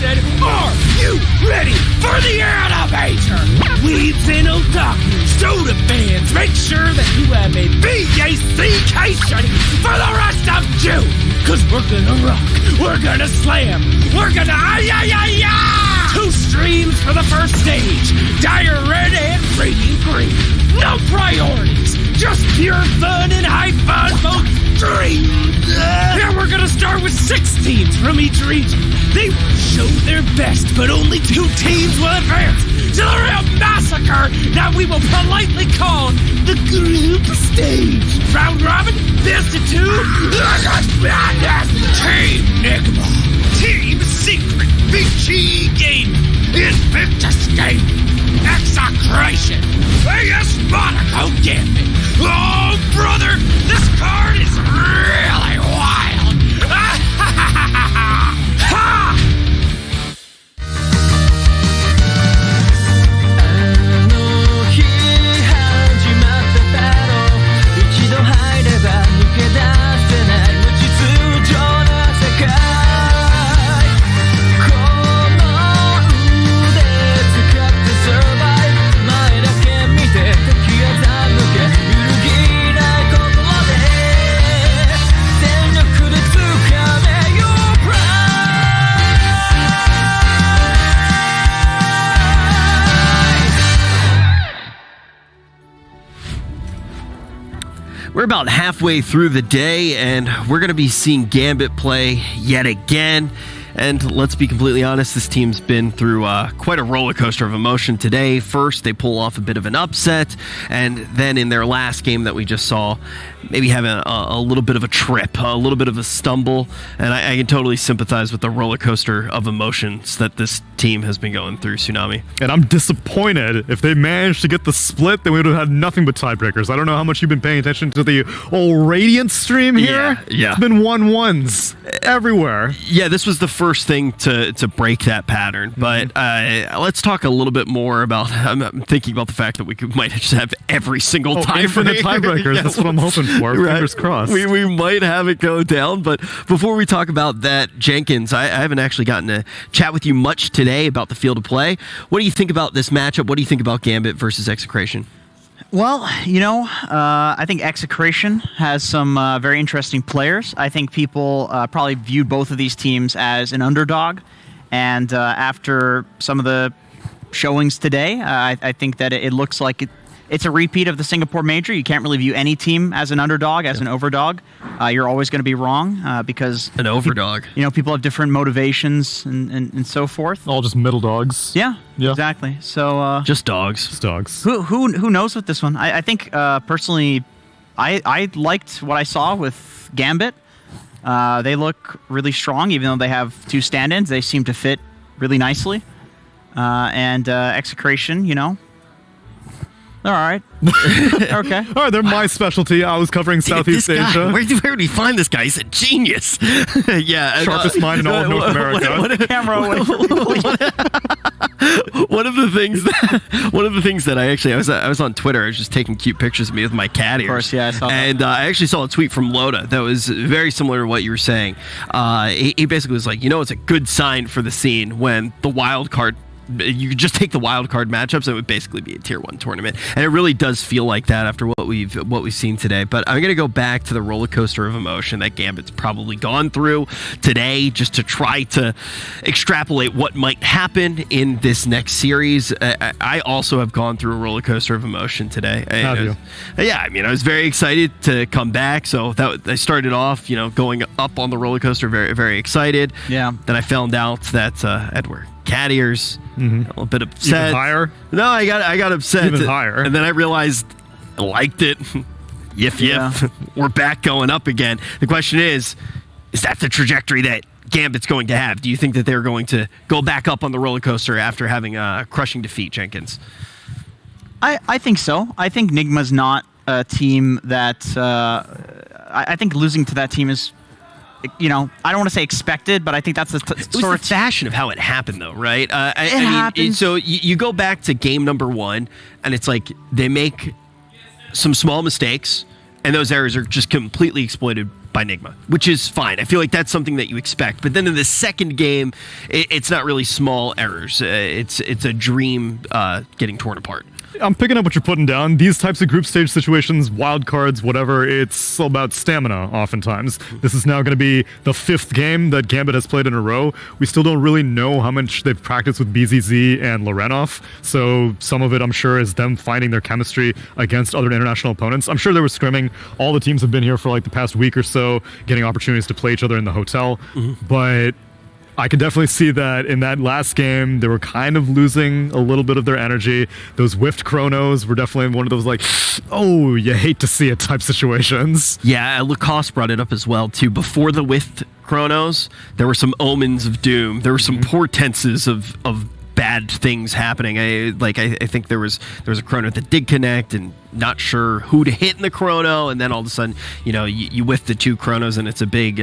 said, are you ready for the AniMajor? Weebs and otakus, soda fans, make sure that you have a BACation for the rest of June. Cause we're gonna rock, we're gonna slam, we're gonna 2 streams for the first stage, dire red and radiant green. No priorities, just pure fun and high fun both streams. And we're gonna start with 6 teams from each region. They will show their best, but only 2 teams will advance to the real massacre that we will politely call the group stage. Round robin, best of 2, Team Nigma, Team Secret, BG Game, Invictus Game, Execration, AS Monaco Gambit. Oh, brother, this card is really wild. Ha! 'We're about halfway through the day, and we're going to be seeing Gambit play yet again. And let's be completely honest, this team's been through quite a roller coaster of emotion today. First, they pull off a bit of an upset, and then in their last game that we just saw, maybe having a little bit of a trip, a little bit of a stumble. And I can totally sympathize with the roller coaster of emotions that this team has been going through, Tsunami. And I'm disappointed. If they managed to get the split, then we would have had nothing but tiebreakers. I don't know how much you've been paying attention to the old Radiant stream here. Yeah. It's been 1-1s everywhere. Yeah, this was the first thing to break that pattern. But let's talk a little bit more about, I'm thinking about the fact that we might just have every single infinite tiebreakers. Yeah, that's what I'm hoping for. right. Fingers crossed. We might have it go down. But before we talk about that, Jenkins, I haven't actually gotten to chat with you much today about the field of play. What do you think about this matchup? What do you think about Gambit versus Execration? Well, I think Execration has some very interesting players. I think people probably viewed both of these teams as an underdog. And after some of the showings today, I think that it looks like it's a repeat of the Singapore Major. You can't really view any team as an underdog, as an overdog. You're always going to be wrong because... An overdog. People have different motivations and so forth. All just middle dogs. Yeah. Exactly. So just dogs. Just dogs. Who knows with this one? I think personally, I liked what I saw with Gambit. They look really strong, even though they have 2 stand-ins. They seem to fit really nicely. And Execration, they're all right. Okay. All right, they're my specialty. I was covering Southeast Asia. Where did he find this guy? He's a genius. Yeah. Sharpest mind in all of North America. One of the things that I was on Twitter. I was just taking cute pictures of me with my cat ears. Of course, yeah, I saw that. And I actually saw a tweet from Loda that was very similar to what you were saying. He basically was like, it's a good sign for the scene when the wild card. You could just take the wild card matchups, and it would basically be a tier 1 tournament. And it really does feel like that after what we've seen today. But I'm going to go back to the roller coaster of emotion that Gambit's probably gone through today, just to try to extrapolate what might happen in this next series. I also have gone through a roller coaster of emotion today. Have you? Yeah, I was very excited to come back. So I started off, going up on the roller coaster, very, very excited. Yeah. Then I found out that Edward cat ears, a little bit upset. Even higher? No, I got upset. Even higher. And then I realized I liked it. Yif. We're back going up again. The question is that the trajectory that Gambit's going to have? Do you think that they're going to go back up on the roller coaster after having a crushing defeat, Jenkins? I think so. I think Nigma's not a team that... I think losing to that team is... I don't want to say expected, but I think that's the sort of fashion of how it happened, though, right? It happens. So you go back to game number 1, and it's like they make some small mistakes, And those errors are just completely exploited by Nigma, which is fine. I feel like that's something that you expect. But then in the second game, it's not really small errors. It's a dream getting torn apart. I'm picking up what you're putting down. These types of group stage situations, wild cards, whatever, it's all about stamina oftentimes. This is now going to be the 5th game that Gambit has played in a row. We still don't really know how much they've practiced with BZZ and Lorenov, so some of it, I'm sure, is them finding their chemistry against other international opponents. I'm sure they were scrimming. All the teams have been here for like the past week or so, getting opportunities to play each other in the hotel, but I can definitely see that in that last game, they were kind of losing a little bit of their energy. Those whiffed chronos were definitely one of those like, oh, you hate to see it type situations. Yeah, Lacoste brought it up as well, too. Before the whiffed chronos, there were some omens of doom. There were some portenses of bad things happening. I think there was a chrono that did connect and not sure who to hit in the chrono, and then all of a sudden, you whiff the 2 chronos and it's a big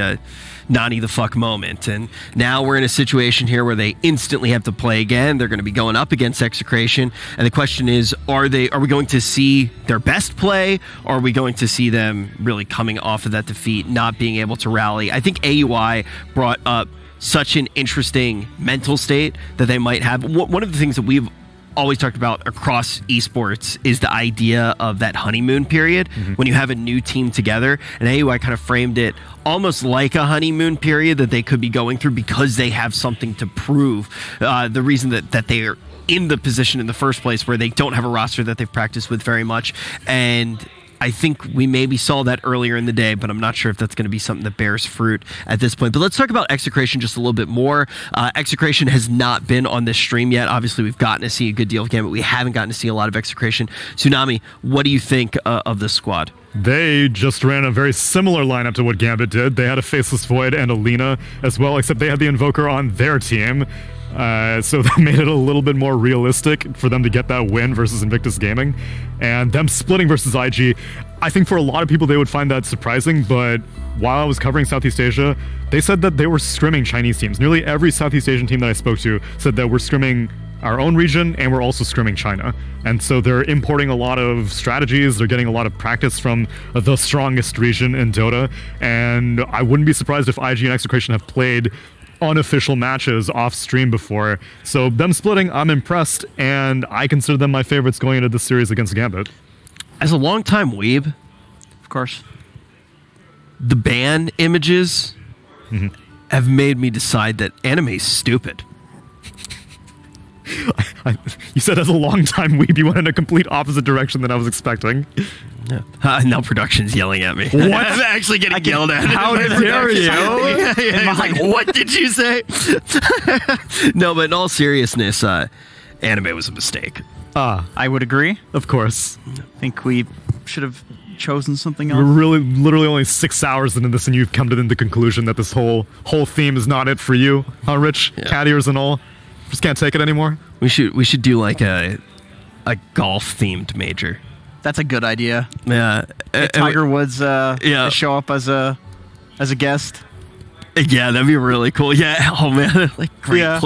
Nani the fuck moment. And now we're in a situation here where they instantly have to play again. They're going to be going up against Execration, and the question is, are we going to see their best play, or are we going to see them really coming off of that defeat, not being able to rally? I think AUI brought up such an interesting mental state that they might have. One of the things that we've always talked about across esports is the idea of that honeymoon period when you have a new team together, and AUI kind of framed it almost like a honeymoon period that they could be going through because they have something to prove. The reason that they are in the position in the first place where they don't have a roster that they've practiced with very much, and I think we maybe saw that earlier in the day, but I'm not sure if that's going to be something that bears fruit at this point. But let's talk about Execration just a little bit more. Execration has not been on this stream yet. Obviously, we've gotten to see a good deal of Gambit. We haven't gotten to see a lot of Execration. Tsunami, what do you think of this squad? They just ran a very similar lineup to what Gambit did. They had a Faceless Void and a Lina as well, except they had the Invoker on their team. So that made it a little bit more realistic for them to get that win versus Invictus Gaming. And them splitting versus IG, I think for a lot of people they would find that surprising, but while I was covering Southeast Asia, they said that they were scrimming Chinese teams. Nearly every Southeast Asian team that I spoke to said that we're scrimming our own region and we're also scrimming China. And so they're importing a lot of strategies, they're getting a lot of practice from the strongest region in Dota, and I wouldn't be surprised if IG and Execration have played unofficial matches off stream before. So them splitting, I'm impressed, and I consider them my favorites going into this series against Gambit. As a longtime weeb, of course, the ban images have made me decide that anime's stupid. You said as a longtime weeb, you went in a complete opposite direction than I was expecting. Yeah. Now production's yelling at me. What? I'm actually getting yelled at. How dare you? I'm like, what did you say? No, but in all seriousness, anime was a mistake. I would agree. Of course. I think we should have chosen something else. We're literally only 6 hours into this, and you've come to the conclusion that this whole theme is not it for you, huh, Rich? Yeah. Cat ears and all. Just can't take it anymore. We should do like a golf themed major. That's a good idea. Yeah, Tiger Woods show up as a guest. Yeah, that'd be really cool. Yeah, oh man, like great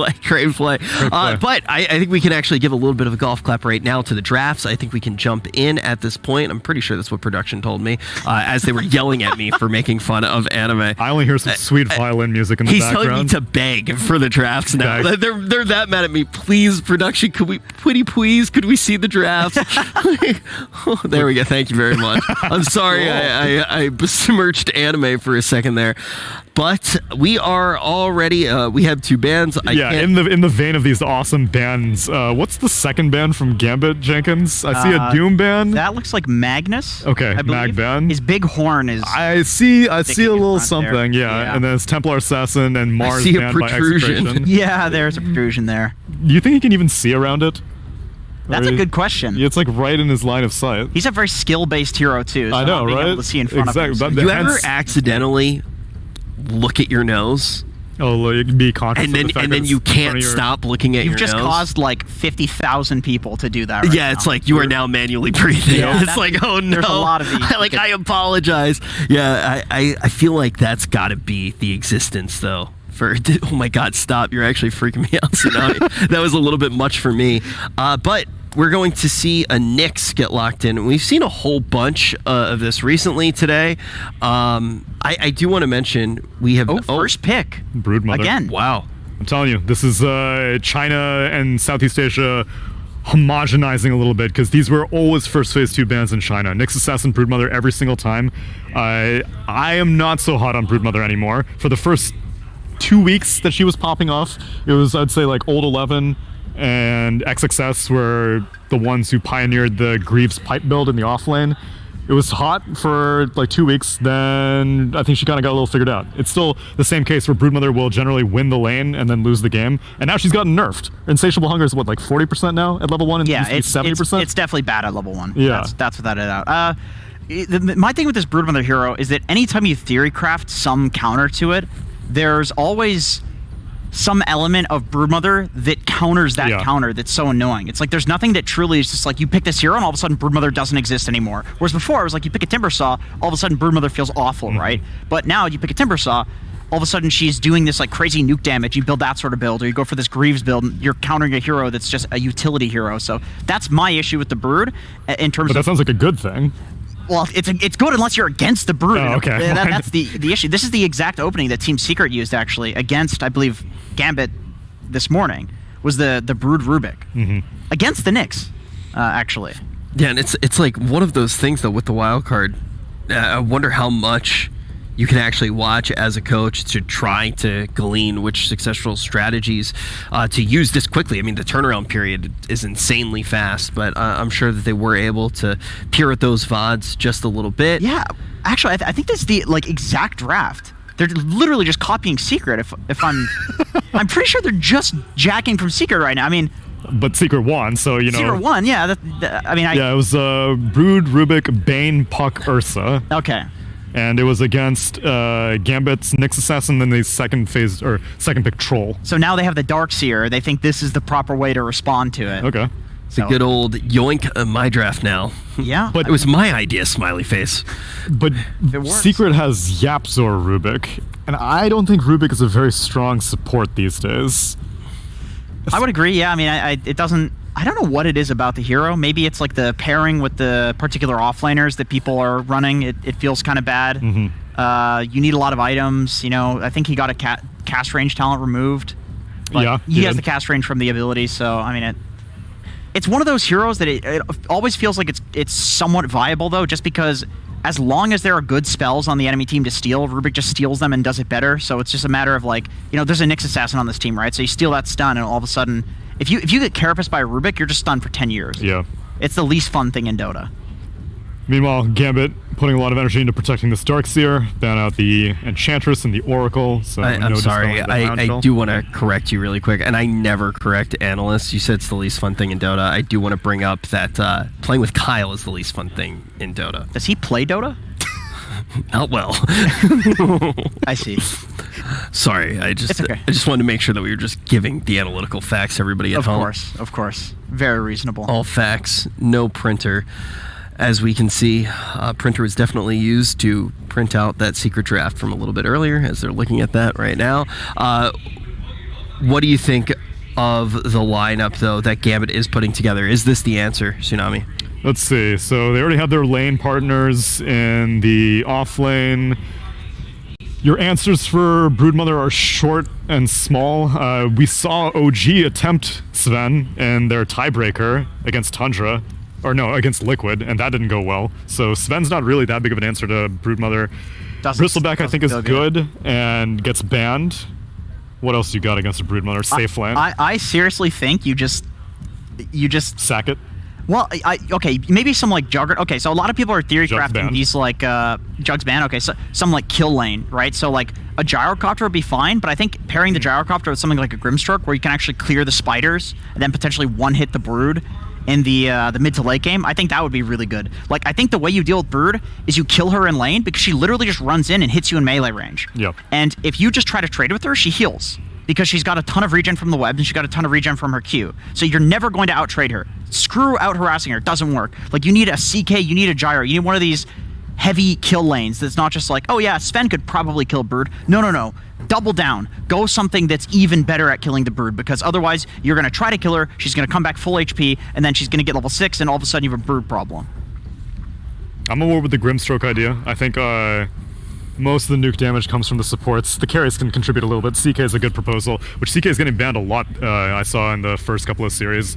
play. But I think we can actually give a little bit of a golf clap right now to the drafts. I think we can jump in at this point. I'm pretty sure that's what production told me as they were yelling at me for making fun of anime. I only hear some sweet violin music in the background. He's telling me to beg for the drafts now. They're that mad at me. Please, production, could we see the drafts? Oh, there we go. Thank you very much. I'm sorry I besmirched anime for a second there. But we are already, we have 2 bands. In the vein of these awesome bands, what's the second band from Gambit, Jenkins? I see a Doom band. That looks like Magnus. Okay, Mag band. His big horn is... I see a little something, yeah. And then it's Templar Assassin and Mars band by Execration. Yeah, there's a protrusion there. Do you think he can even see around it? That's a good question. It's like right in his line of sight. He's a very skill-based hero, too. So I know, being right? able to see in front of him. You ever accidentally look at your nose? Oh, like be conscious of the fact and then you can't stop looking at your nose? You've just caused like 50,000 people to do that right now. It's like you are now manually breathing. Yeah, it's like, oh no. There's a lot of these. I apologize. Yeah, I feel like that's got to be the existence, though. Oh my God, stop. You're actually freaking me out, Tsunami. That was a little bit much for me. But we're going to see a Nyx get locked in. We've seen a whole bunch of this recently today. I do want to mention we have first pick Broodmother again. Wow, I'm telling you, this is China and Southeast Asia homogenizing a little bit, because these were always first phase 2 bans in China. Nyx Assassin, Broodmother every single time. I am not so hot on Broodmother anymore. For the first 2 weeks that she was popping off, it was, I'd say, like Old 11 and XXS were the ones who pioneered the Greaves pipe build in the offlane. It was hot for like 2 weeks, then I think she kind of got a little figured out. It's still the same case where Broodmother will generally win the lane and then lose the game, and now she's gotten nerfed. Insatiable Hunger is what, like 40% now at level 1, and yeah, it's 70%? It's definitely bad at level 1. Yeah. That's without a doubt. My thing with this Broodmother hero is that anytime you theory craft some counter to it, there's always some element of Broodmother that counters that counter that's so annoying. It's like there's nothing that truly is just like you pick this hero and all of a sudden Broodmother doesn't exist anymore. Whereas before it was like you pick a Timbersaw, all of a sudden Broodmother feels awful, right? But now you pick a Timbersaw, all of a sudden she's doing this like crazy nuke damage. You build that sort of build, or you go for this Greaves build, and you're countering a hero that's just a utility hero. So that's my issue with the Brood in terms of... But that sounds like a good thing. Well, it's good unless you're against the Brood. Oh, okay. That's the issue. This is the exact opening that Team Secret used actually against, I believe, Gambit this morning, was the Brood Rubik against the Nyx, actually. Yeah, and it's like one of those things though with the wild card. I wonder how much you can actually watch as a coach to try to glean which successful strategies to use this quickly. I mean, the turnaround period is insanely fast, but I'm sure that they were able to peer at those VODs just a little bit. Yeah, actually, I think that's the exact draft. They're literally just copying Secret. If I'm pretty sure they're just jacking from Secret right now. I mean, but Secret won, so you know. Secret won, yeah. It was Brood, Rubik, Bane, Puck, Ursa. Okay. And it was against Gambit's Nyx Assassin, then the second pick Troll. So now they have the Darkseer. They think this is the proper way to respond to it. Okay. It's a good old yoink my draft now. Yeah. But it was my idea, smiley face. But Secret has Yapzor Rubik, and I don't think Rubik is a very strong support these days. I would agree, yeah. I mean, it doesn't... I don't know what it is about the hero. Maybe it's like the pairing with the particular offlaners that people are running. It feels kind of bad. You need a lot of items. You know, I think he got a cast range talent removed. But he has the cast range from the ability, so, I mean, it's one of those heroes that it always feels like it's somewhat viable, though, just because as long as there are good spells on the enemy team to steal, Rubik just steals them and does it better. So it's just a matter of, like, you know, there's a Nyx Assassin on this team, right? So you steal that stun, and all of a sudden, if you get Carapace by Rubik, you're just stunned for 10 years. Yeah. It's the least fun thing in Dota. Meanwhile, Gambit putting a lot of energy into protecting this Darkseer, ban out the Enchantress and the Oracle. So I'm sorry, I do want to correct you really quick, and I never correct analysts. You said it's the least fun thing in Dota. I do want to bring up that playing with Kyle is the least fun thing in Dota. Does he play Dota? Not well. I see. Sorry, I just wanted to make sure that we were just giving the analytical facts to everybody at home. Of course. Very reasonable. All facts, no printer. As we can see, printer was definitely used to print out that secret draft from a little bit earlier, as they're looking at that right now. What do you think of the lineup, though, that Gambit is putting together? Is this the answer, Tsunami? Let's see. So they already have their lane partners in the off lane. Your answers for Broodmother are short and small. We saw OG attempt Sven in their tiebreaker against Tundra. Or no, against Liquid, and that didn't go well. So Sven's not really that big of an answer to Broodmother. Bristleback, I think, is good and gets banned. What else you got against a Broodmother? Safe land. I seriously think you just sack it. Well, okay, maybe some like Jugger. Okay, so a lot of people are theory crafting these like Jugs ban. Okay, so some like kill lane, right? So like a Gyrocopter would be fine, but I think pairing the Gyrocopter with something like a Grimstroke, where you can actually clear the spiders and then potentially one hit the Brood in the mid to late game, I think that would be really good. Like, I think the way you deal with Brood is you kill her in lane because she literally just runs in and hits you in melee range. Yep. And if you just try to trade with her, she heals because she's got a ton of regen from the web and she's got a ton of regen from her Q. So you're never going to out-trade her. Screw out harassing her. It doesn't work. Like, you need a CK, you need a Gyro, you need one of these heavy kill lanes. That's not just like, oh yeah, Sven could probably kill Brood. No. Double down. Go something that's even better at killing the Brood, because otherwise you're going to try to kill her, she's going to come back full HP, and then she's going to get level 6, and all of a sudden you have a Brood problem. I'm on board with the Grimstroke idea. I think most of the nuke damage comes from the supports. The carries can contribute a little bit. CK is a good proposal, which CK is getting banned a lot, I saw in the first couple of series.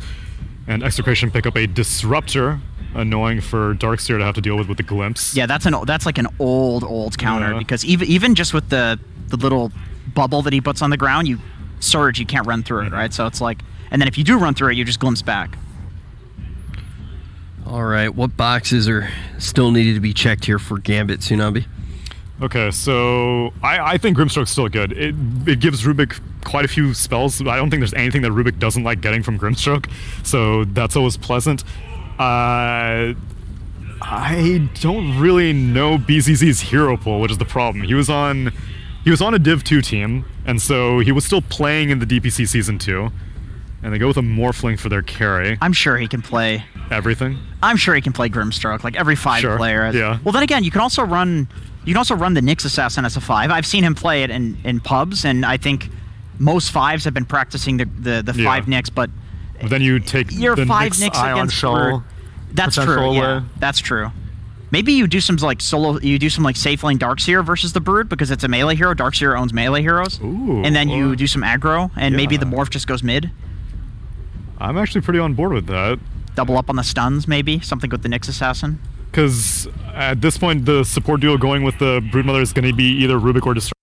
And Execration pick up a Disruptor, annoying for Darkseer to have to deal with the Glimpse. Yeah, that's like an old counter, because even just with the little bubble that he puts on the ground, you surge, you can't run through it, right? So it's like, and then if you do run through it, you just glimpse back. All right, what boxes are still needed to be checked here for Gambit, Tsunabi? Okay, so I think Grimstroke's still good. It gives Rubik quite a few spells. I don't think there's anything that Rubik doesn't like getting from Grimstroke, so that's always pleasant. I don't really know BZZ's hero pool, which is the problem. He was on a Div 2 team, and so he was still playing in the DPC Season 2. And they go with a Morphling for their carry. I'm sure he can play everything. I'm sure he can play Grimstroke, like every 5 player. Yeah. Well, then again, you can also run the Nyx Assassin as a 5. I've seen him play it in pubs, and I think most 5s have been practicing the 5 Nyx, but then you take your the 5 Nyx Nyx Ion against Shell. That's true. Yeah, that's true. Maybe you do some like safe lane Darkseer versus the Brood, because it's a melee hero. Darkseer owns melee heroes. Ooh, and then you do some aggro, and maybe the Morph just goes mid. I'm actually pretty on board with that. Double up on the stuns, maybe something with the Nyx Assassin. Because at this point, the support duo going with the Broodmother is going to be either Rubik or Disruptor.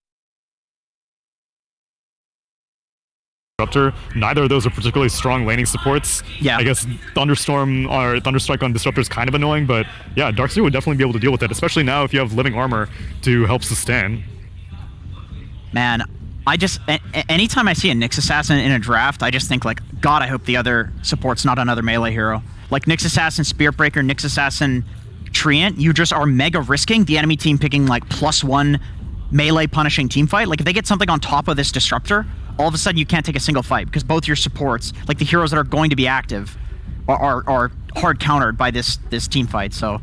Neither of those are particularly strong laning supports. Yeah. I guess Thunderstorm or Thunderstrike on Disruptor is kind of annoying, but yeah, Darkseer would definitely be able to deal with it, especially now if you have Living Armor to help sustain. Man, anytime I see a Nyx Assassin in a draft, I just think like, God, I hope the other support's not another melee hero. Like Nyx Assassin, Spirit Breaker, Nyx Assassin, Treant, you just are mega risking the enemy team picking like +1 melee punishing team fight. Like if they get something on top of this Disruptor, all of a sudden you can't take a single fight, because both your supports, like the heroes that are going to be active, are hard countered by this team fight. So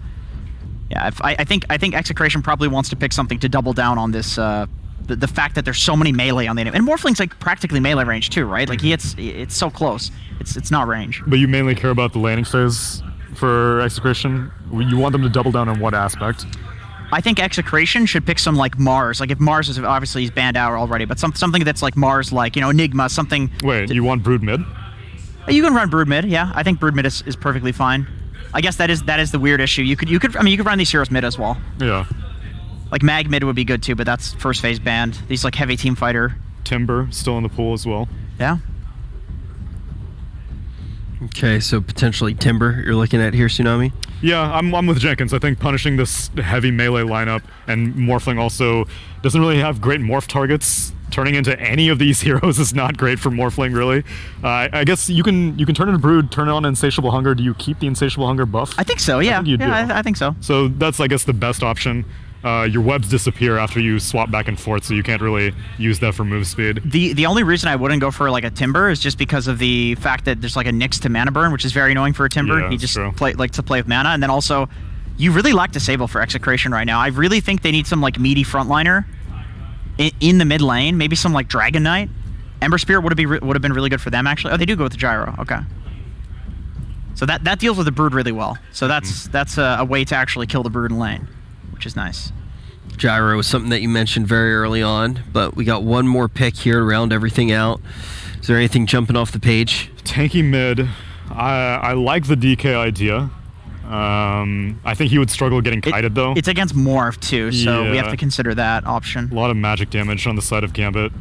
yeah, I think Execration probably wants to pick something to double down on this. The fact that there's so many melee on the enemy, and Morphling's like practically melee range too, right? Like it's so close, it's not range. But you mainly care about the laning phase for Execration. You want them to double down on what aspect? I think Execration should pick some like Mars. Like if Mars is obviously he's banned out already, but something that's like Mars, like Nigma, something. Wait, you want Brood mid? You can run Brood mid, yeah. I think Brood mid is perfectly fine. I guess that is the weird issue. You could run these heroes mid as well. Yeah. Like Mag mid would be good too, but that's first phase banned. These like heavy team fighter. Timber still in the pool as well. Yeah. Okay, so potentially Timber you're looking at here, Tsunami? Yeah, I'm with Jenkins. I think punishing this heavy melee lineup, and Morphling also doesn't really have great morph targets. Turning into any of these heroes is not great for Morphling, really. I guess you can turn into Brood, turn on Insatiable Hunger. Do you keep the Insatiable Hunger buff? I think so, yeah. I think you do. I think so. So that's, I guess, the best option. Your webs disappear after you swap back and forth, so you can't really use that for move speed. The only reason I wouldn't go for like a Timber is just because of the fact that there's like a Nyx to mana burn, which is very annoying for a Timber. Yeah, he just likes to play with mana, and then also you really lack Disable for Execration right now. I really think they need some like meaty frontliner in the mid lane. Maybe some like Dragon Knight. Ember Spirit would have been really good for them actually. Oh, they do go with the Gyro. Okay. So that deals with the Brood really well. So that's a way to actually kill the Brood in lane, which is nice. Gyro was something that you mentioned very early on, but we got one more pick here to round everything out. Is there anything jumping off the page? Tanky mid. I like the DK idea. I think he would struggle getting kited though. It's against Morph too, so we have to consider that option. A lot of magic damage on the side of Gambit.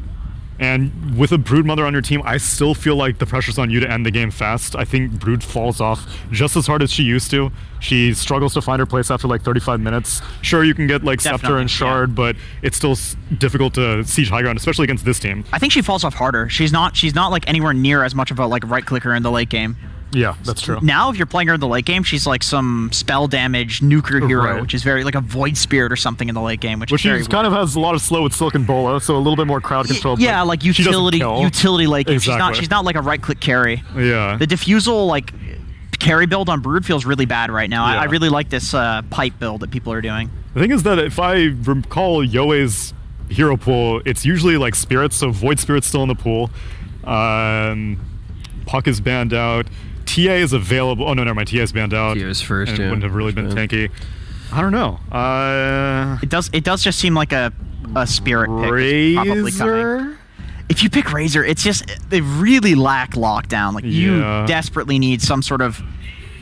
And with a Broodmother on your team, I still feel like the pressure's on you to end the game fast. I think Brood falls off just as hard as she used to. She struggles to find her place after like 35 minutes. Sure, you can get like Scepter and Shard, but it's still difficult to siege high ground, especially against this team. I think she falls off harder. She's not like anywhere near as much of a like right clicker in the late game. Yeah, that's true. Now, if you're playing her in the late game, she's like some spell damage nuclear hero, which is very like a Void Spirit or something in the late game, which is very kind of has a lot of slow with Silken Bola, so a little bit more crowd control. Yeah, like utility late game. Exactly. She's not like a right click carry. Yeah. The Diffusal like carry build on Brood feels really bad right now. Yeah. I really like this pipe build that people are doing. The thing is that if I recall Yoe's hero pool, it's usually like Spirits, so Void Spirit's still in the pool. Puck is banned out. TA is available. Oh no, never mind. TA is banned out. TA was first, and it wouldn't have really been tanky. I don't know. It does just seem like a Spirit pick is probably coming. If you pick Razor, it's just they really lack lockdown. Like you desperately need some sort of.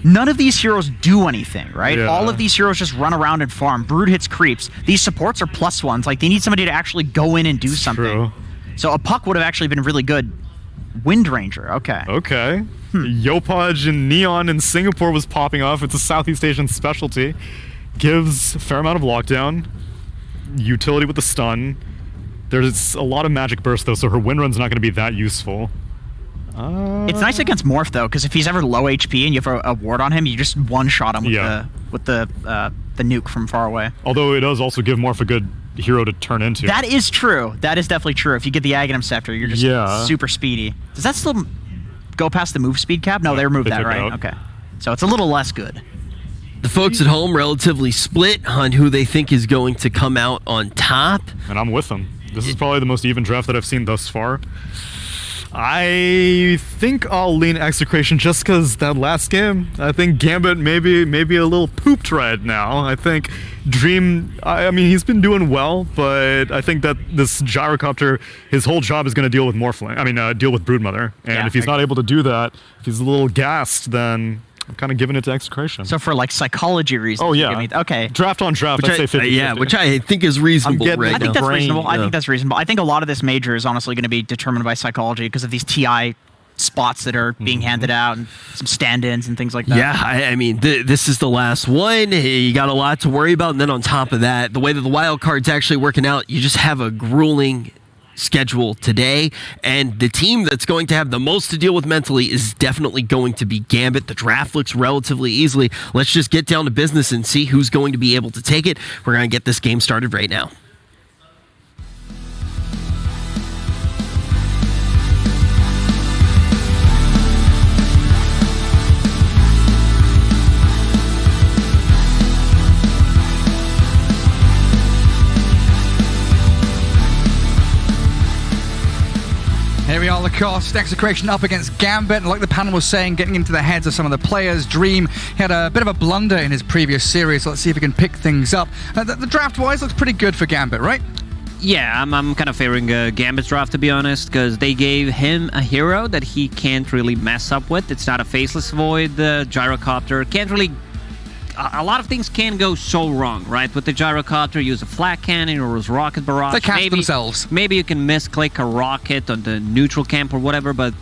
None of these heroes do anything, right? Yeah. All of these heroes just run around and farm. Brood hits creeps. These supports are +1s. Like they need somebody to actually go in and do something. True. So a Puck would have actually been really good. Wind Ranger, okay. Okay. Yopaj and Neon in Singapore was popping off. It's a Southeast Asian specialty. Gives a fair amount of lockdown. Utility with the stun. There's a lot of magic burst though, so her wind run's not going to be that useful. It's nice against Morph though, because if he's ever low HP and you have a ward on him, you just one-shot him with the nuke from far away. Although it does also give Morph a good hero to turn into. That is true. That is definitely true. If you get the Aghanim Scepter, you're just super speedy. Does that still go past the move speed cap? No, they removed that, right? Okay. So it's a little less good. The folks at home relatively split on who they think is going to come out on top. And I'm with them. This is probably the most even draft that I've seen thus far. I think I'll lean Execration just because that last game, I think Gambit maybe a little pooped right now. I think Dream, I mean, he's been doing well, but I think that this Gyrocopter, his whole job is going to deal with Morphling. I mean, deal with Broodmother. And if he's not able to do that, if he's a little gassed, then I'm kind of giving it to Execration. So for like psychology reasons. Oh yeah. Okay. Draft on draft, I'd say 50-50. Which I think is reasonable right I think now. that's reasonable. I think that's reasonable. I think a lot of this major is honestly going to be determined by psychology because of these TI spots that are being handed out and some stand-ins and things like that. Yeah, I mean, this is the last one. You got a lot to worry about. And then on top of that, the way that the wild card's actually working out, you just have a grueling schedule today, and the team that's going to have the most to deal with mentally is definitely going to be Gambit. The draft looks relatively easily. Let's just get down to business and see who's going to be able to take it. We're going to get this game started right now. Here we are, Lacoste, Execration up against Gambit. Like the panel was saying, getting into the heads of some of the players. Dream, he had a bit of a blunder in his previous series, so let's see if he can pick things up. The draft-wise looks pretty good for Gambit, right? Yeah, I'm kind of favoring Gambit's draft, to be honest, because they gave him a hero that he can't really mess up with. It's not a Faceless Void, the Gyrocopter. Can't really... A lot of things can go so wrong, right? With the Gyrocopter, use a Flak Cannon or use Rocket Barrage. They cast themselves. Maybe you can misclick a rocket on the neutral camp or whatever, but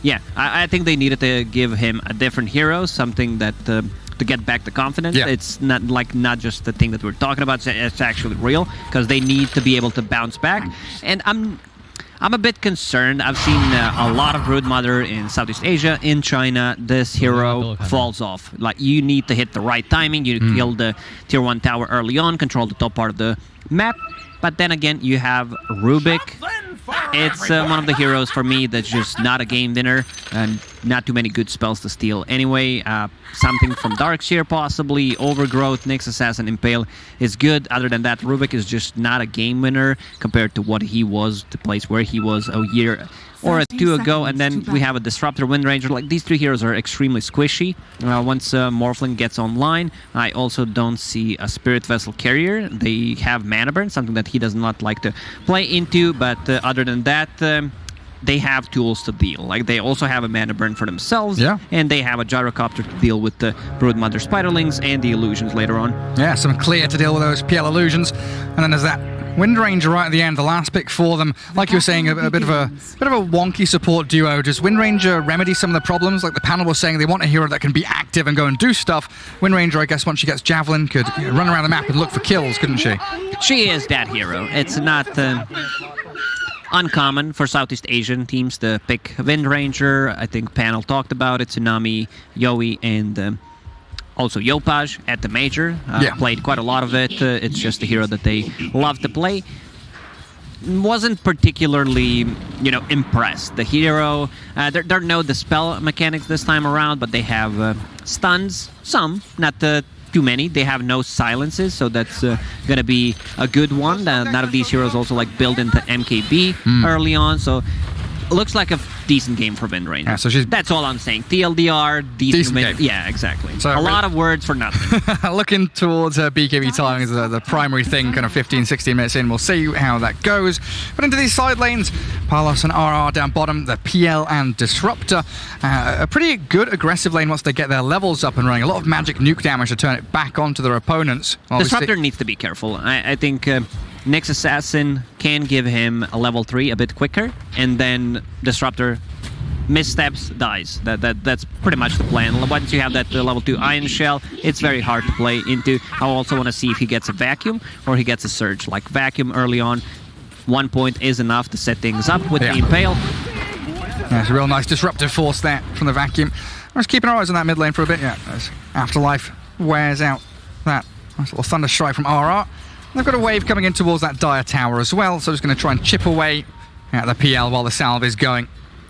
yeah, I think they needed to give him a different hero, something that... to get back the confidence. Yeah. It's not just the thing that we're talking about, it's actually real, because they need to be able to bounce back. And I'm a bit concerned. I've seen a lot of Broodmother in Southeast Asia, in China. This hero falls off. Like, you need to hit the right timing. You kill the tier 1 tower early on, control the top part of the map. But then again, you have Rubik. It's one of the heroes for me that's just not a game winner, and not too many good spells to steal anyway. Something from Darkseer possibly, Overgrowth, Nyx Assassin, Impale is good. Other than that, Rubik is just not a game winner compared to what he was, the place where he was a year or two ago. And then we have a Disruptor, Wind Ranger. Like, these three heroes are extremely squishy. Once Morphling gets online, I also don't see a Spirit Vessel Carrier. They have Mana Burn, something that he does not like to play into, but other than that, they have tools to deal. Like, they also have a Mana Burn for themselves, and they have a Gyrocopter to deal with the Broodmother Spiderlings and the Illusions later on. Yeah, some clear to deal with those PL Illusions, and then there's that Wind Ranger right at the end, the last pick for them. Like you were saying, a bit of a wonky support duo. Does Wind Ranger remedy some of the problems? Like the panel was saying, they want a hero that can be active and go and do stuff. Wind Ranger, I guess, once she gets Javelin, could run around the map and look for kills, couldn't she? She is that hero. It's not uncommon for Southeast Asian teams to pick Wind Ranger. I think panel talked about it. Tsunami, Yowie, and also Yopaj at the Major. Played quite a lot of it. It's just a hero that they love to play. Wasn't particularly, impressed. The hero, there are no dispel mechanics this time around, but they have stuns, some, not too many. They have no silences, so that's going to be a good one. None of these heroes also like build into MKB early on, so looks like a decent game for Wind Ranger. Yeah, so that's all I'm saying. TLDR, decent game. Yeah, exactly. So a lot of words for nothing. Looking towards BKB timing as the primary thing, kind of 15, 16 minutes in. We'll see how that goes. But into these side lanes, Palos and RR down bottom, the PL and Disruptor. A pretty good aggressive lane once they get their levels up and running. A lot of magic nuke damage to turn it back onto their opponents. Obviously. Disruptor needs to be careful. I think Nyx Assassin can give him a level 3 a bit quicker, and then Disruptor missteps, dies. That's pretty much the plan. Once you have that level 2 Iron Shell, it's very hard to play into. I also want to see if he gets a Vacuum or he gets a Surge. Like Vacuum early on, 1 point is enough to set things up with the Impale. Yeah, it's a real nice disruptive force there from the Vacuum. I'm just keeping our eyes on that mid lane for a bit. Yeah, as Afterlife wears out that nice little Thunder Strike from RR. They've got a wave coming in towards that Dire Tower as well, so just going to try and chip away at the PL while the salve is going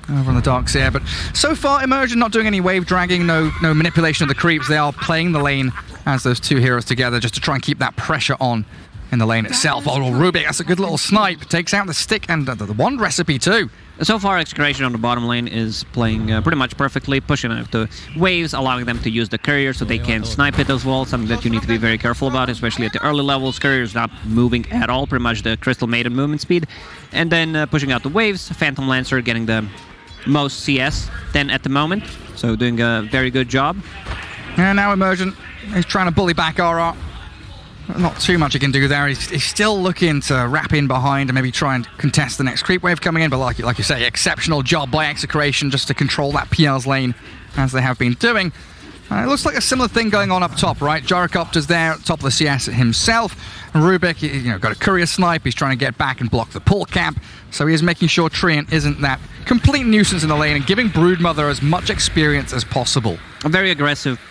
over on the Darks here. But so far, Immersion not doing any wave dragging, no manipulation of the creeps. They are playing the lane as those two heroes together just to try and keep that pressure on in the lane itself. Oh, Rubik, that's a good little snipe. Takes out the stick and the wand recipe too. So far, Execration on the bottom lane is playing pretty much perfectly, pushing out the waves, allowing them to use the courier so they can snipe it as well, something that you need to be very careful about, especially at the early levels. Courier's not moving at all, pretty much the Crystal Maiden movement speed. And then pushing out the waves, Phantom Lancer getting the most CS then at the moment, so doing a very good job. And now Immersion is trying to bully back RR. Not too much he can do there. He's still looking to wrap in behind and maybe try and contest the next creep wave coming in, but like you say, exceptional job by Execration just to control that PL's lane as they have been doing. It looks like a similar thing going on up top, right? Gyrocopter's there at the top of the CS himself. Rubik, got a courier snipe. He's trying to get back and block the pull cap. So he is making sure Treant isn't that complete nuisance in the lane and giving Broodmother as much experience as possible. A very aggressive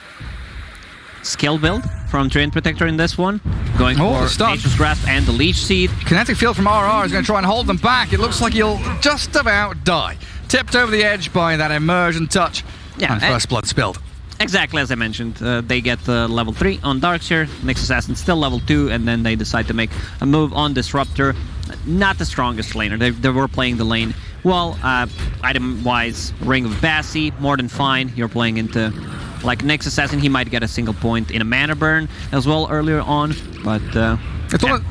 skill build from Treant Protector in this one. Going for Nature's Grasp and the Leech Seed. Kinetic Field from RR is going to try and hold them back. It looks like he'll just about die. Tipped over the edge by that Immersion touch. Yeah, and first blood spilled. Exactly as I mentioned. They get level 3 on Darkseer, Nyx Assassin still level 2, and then they decide to make a move on Disruptor. Not the strongest laner. They were playing the lane well. Item-wise, Ring of Bassi, more than fine. You're playing into like Nyx Assassin, he might get a single point in a mana burn as well earlier on, but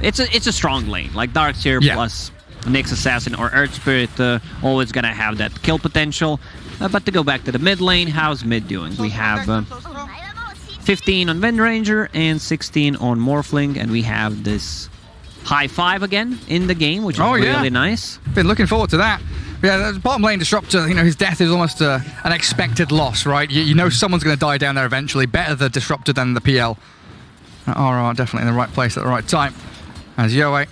it's a strong lane. Like Darkseer plus Nyx Assassin or Earth Spirit always gonna have that kill potential. But to go back to the mid lane, how's mid doing? We have 15 on Wind Ranger and 16 on Morphling, and we have this high 5 again in the game, which is really nice. Been looking forward to that. Yeah, the bottom lane Disruptor, his death is almost an expected loss, right? You know someone's going to die down there eventually. Better the Disruptor than the PL. RR definitely in the right place at the right time. As Yoe,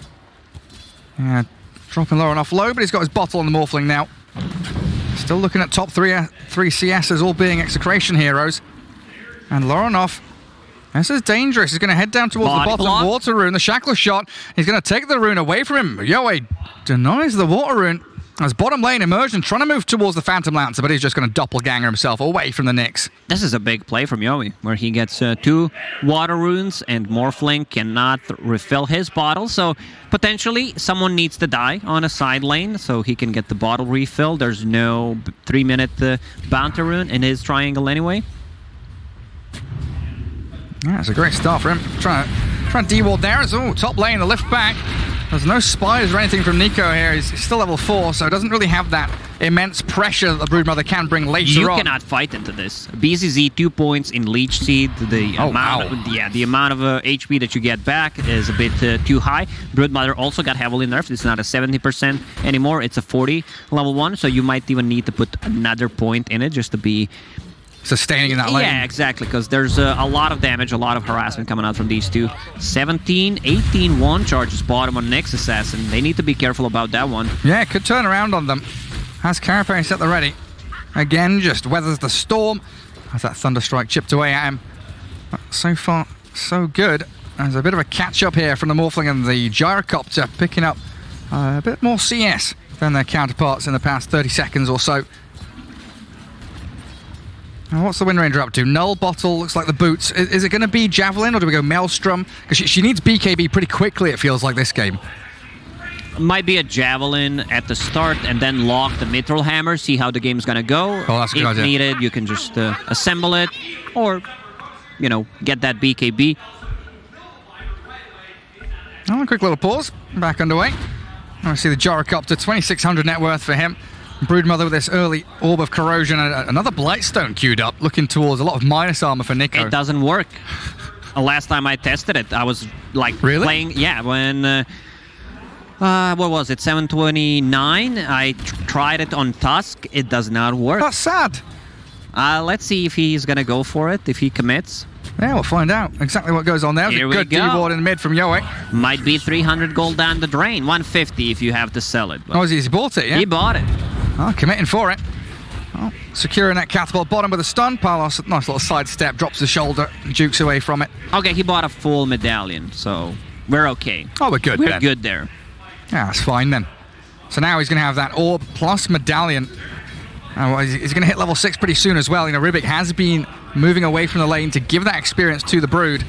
dropping Lauren off low, but he's got his bottle on the Morphling now. Still looking at top three CSs, all being Execration heroes. And Lauren off. This is dangerous. He's going to head down towards the bottom water rune. The Shackle shot. He's going to take the rune away from him. Yoe denies the water rune. As bottom lane Immersion trying to move towards the Phantom Lancer, but he's just going to doppelganger himself away from the Nyx. This is a big play from Yoe, where he gets 2 water runes and Morphling cannot refill his bottle. So potentially someone needs to die on a side lane so he can get the bottle refilled. There's no 3-minute bounty rune in his triangle anyway. Yeah, it's a great start for him. Trying to de-ward there. Top lane, the lift back. There's no spiders or anything from Nico here. He's still level 4, so doesn't really have that immense pressure that the Broodmother can bring later on. You cannot fight into this. BZZ 2 points in Leech Seed. The amount of HP that you get back is a bit too high. Broodmother also got heavily nerfed. It's not a 70% anymore. It's a 40 level 1, so you might even need to put another point in it just to be sustaining in that lane. Yeah, exactly, because there's a lot of damage, a lot of harassment coming out from these two. 17, 18 one charges bottom on Nyx Assassin. They need to be careful about that one. Yeah, could turn around on them. Has Carapace at the ready. Again, just weathers the storm. Has that Thunderstrike chipped away at him. But so far, so good. There's a bit of a catch-up here from the Morphling and the Gyrocopter, picking up a bit more CS than their counterparts in the past 30 seconds or so. Now, what's the Wind Ranger up to? Null Bottle looks like the boots. Is it going to be Javelin or do we go Maelstrom? Because she needs BKB pretty quickly, it feels like, this game. Might be a Javelin at the start and then lock the Mithril Hammer, see how the game's going to go. Oh, that's a good idea. If needed, you can just assemble it or, you know, get that BKB. Oh, a quick little pause. Back underway. I see the Gyrocopter, 2,600 net worth for him. Broodmother with this early Orb of Corrosion and another Blightstone queued up, looking towards a lot of minus armor for Nico. It doesn't work. Last time I tested it, I was like playing, yeah, when, what was it, 729? I tried it on Tusk, it does not work. That's sad. Let's see if he's gonna go for it, if he commits. Yeah, we'll find out exactly what goes on there. Here Good we go. D-ward in mid from Yoe. Might be 300 gold down the drain, 150 if you have to sell it. Oh, he bought it, yeah? He bought it. Oh, committing for it. Oh, securing that catapult bottom with a stun. Palos, nice little sidestep, drops the shoulder, jukes away from it. Okay, he bought a full medallion, so we're okay. Oh, we're good. We're good there. Yeah, that's fine then. So now he's going to have that orb plus medallion. He's going to hit level 6 pretty soon as well. You know, Rubik has been moving away from the lane to give that experience to the Brood.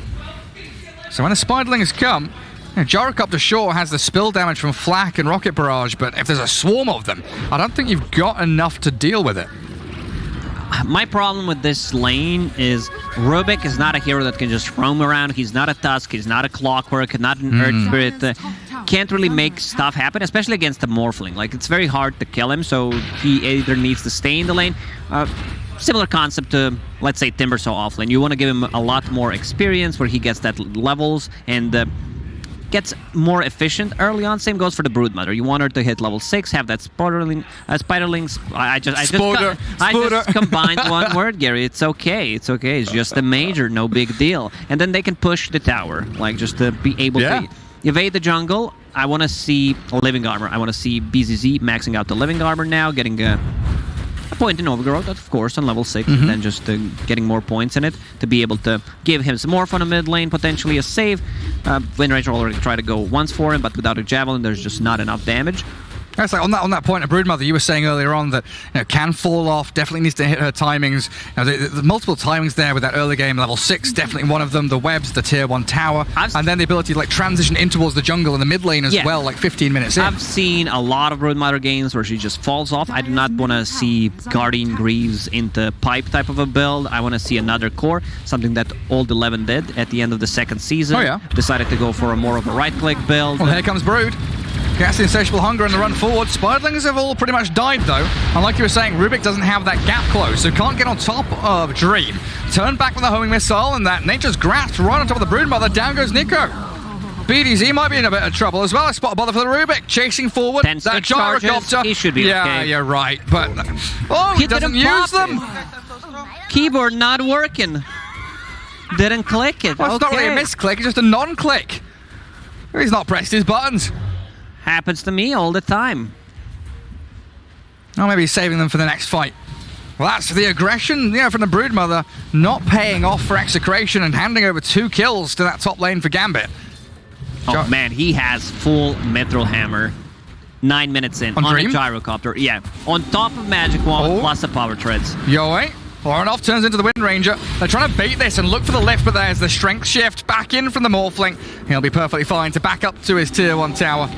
So when the Spiderlings come, you know, Gyrocopter sure has the spill damage from Flak and Rocket Barrage, but if there's a swarm of them, I don't think you've got enough to deal with it. My problem with this lane is Rubik is not a hero that can just roam around. He's not a Tusk, he's not a Clockwork, not an Earth Spirit. Can't really make stuff happen, especially against a Morphling. Like, it's very hard to kill him, so he either needs to stay in the lane. Similar concept to, let's say, Timbersaw offlane. You want to give him a lot more experience where he gets that levels and gets more efficient early on. Same goes for the Broodmother. You want her to hit level 6, have that Spiderlings. I just combined one word, Gary. It's okay. It's okay. It's just a major, no big deal. And then they can push the tower, like just to be able to evade the jungle. I want to see Living Armor. I want to see BZZ maxing out the Living Armor now, getting a point in Overgrowth, of course, on level 6, and then just getting more points in it to be able to give him some more fun on mid lane, potentially a save. Wind Ranger already tried to go once for him, but without a Javelin, there's just not enough damage. That's like on that point of Broodmother, you were saying earlier on that, you know, can fall off, definitely needs to hit her timings. You know, the multiple timings there with that early game, level 6, definitely one of them. The webs, the tier 1 tower, and then the ability to like transition in towards the jungle in the mid lane as well, like 15 minutes in. I've seen a lot of Broodmother games where she just falls off. I do not want to see Guardian Greaves into pipe type of a build. I want to see another core, something that Old 11 did at the end of the second season. Oh yeah. Decided to go for a more of a right-click build. Well, here comes Brood. Gets the insatiable hunger and the run forward. Spiderlings have all pretty much died though. And like you were saying, Rubik doesn't have that gap close, so can't get on top of Dream. Turn back with a homing missile, and that Nature's Grasp right on top of the Broodmother. Down goes Nico. BDZ might be in a bit of trouble as well. A spot bother for the Rubik. Chasing forward. That Gyrocopter. He should be okay. You're right. But he doesn't use them. Keyboard not working. Didn't click it. Well, it's not really a misclick, it's just a non-click. He's not pressed his buttons. Happens to me all the time. Oh, maybe he's saving them for the next fight. Well, that's the aggression, from the Broodmother, not paying off for execration and handing over 2 kills to that top lane for Gambit. Oh man, he has full Mithril Hammer. 9 minutes in on a Gyrocopter. Yeah, on top of Magic Wand plus the Power Treads. Yoe. Off turns into the Wind Ranger. They're trying to bait this and look for the lift, but there's the Strength Shift back in from the Morphling. He'll be perfectly fine to back up to his tier 1 tower.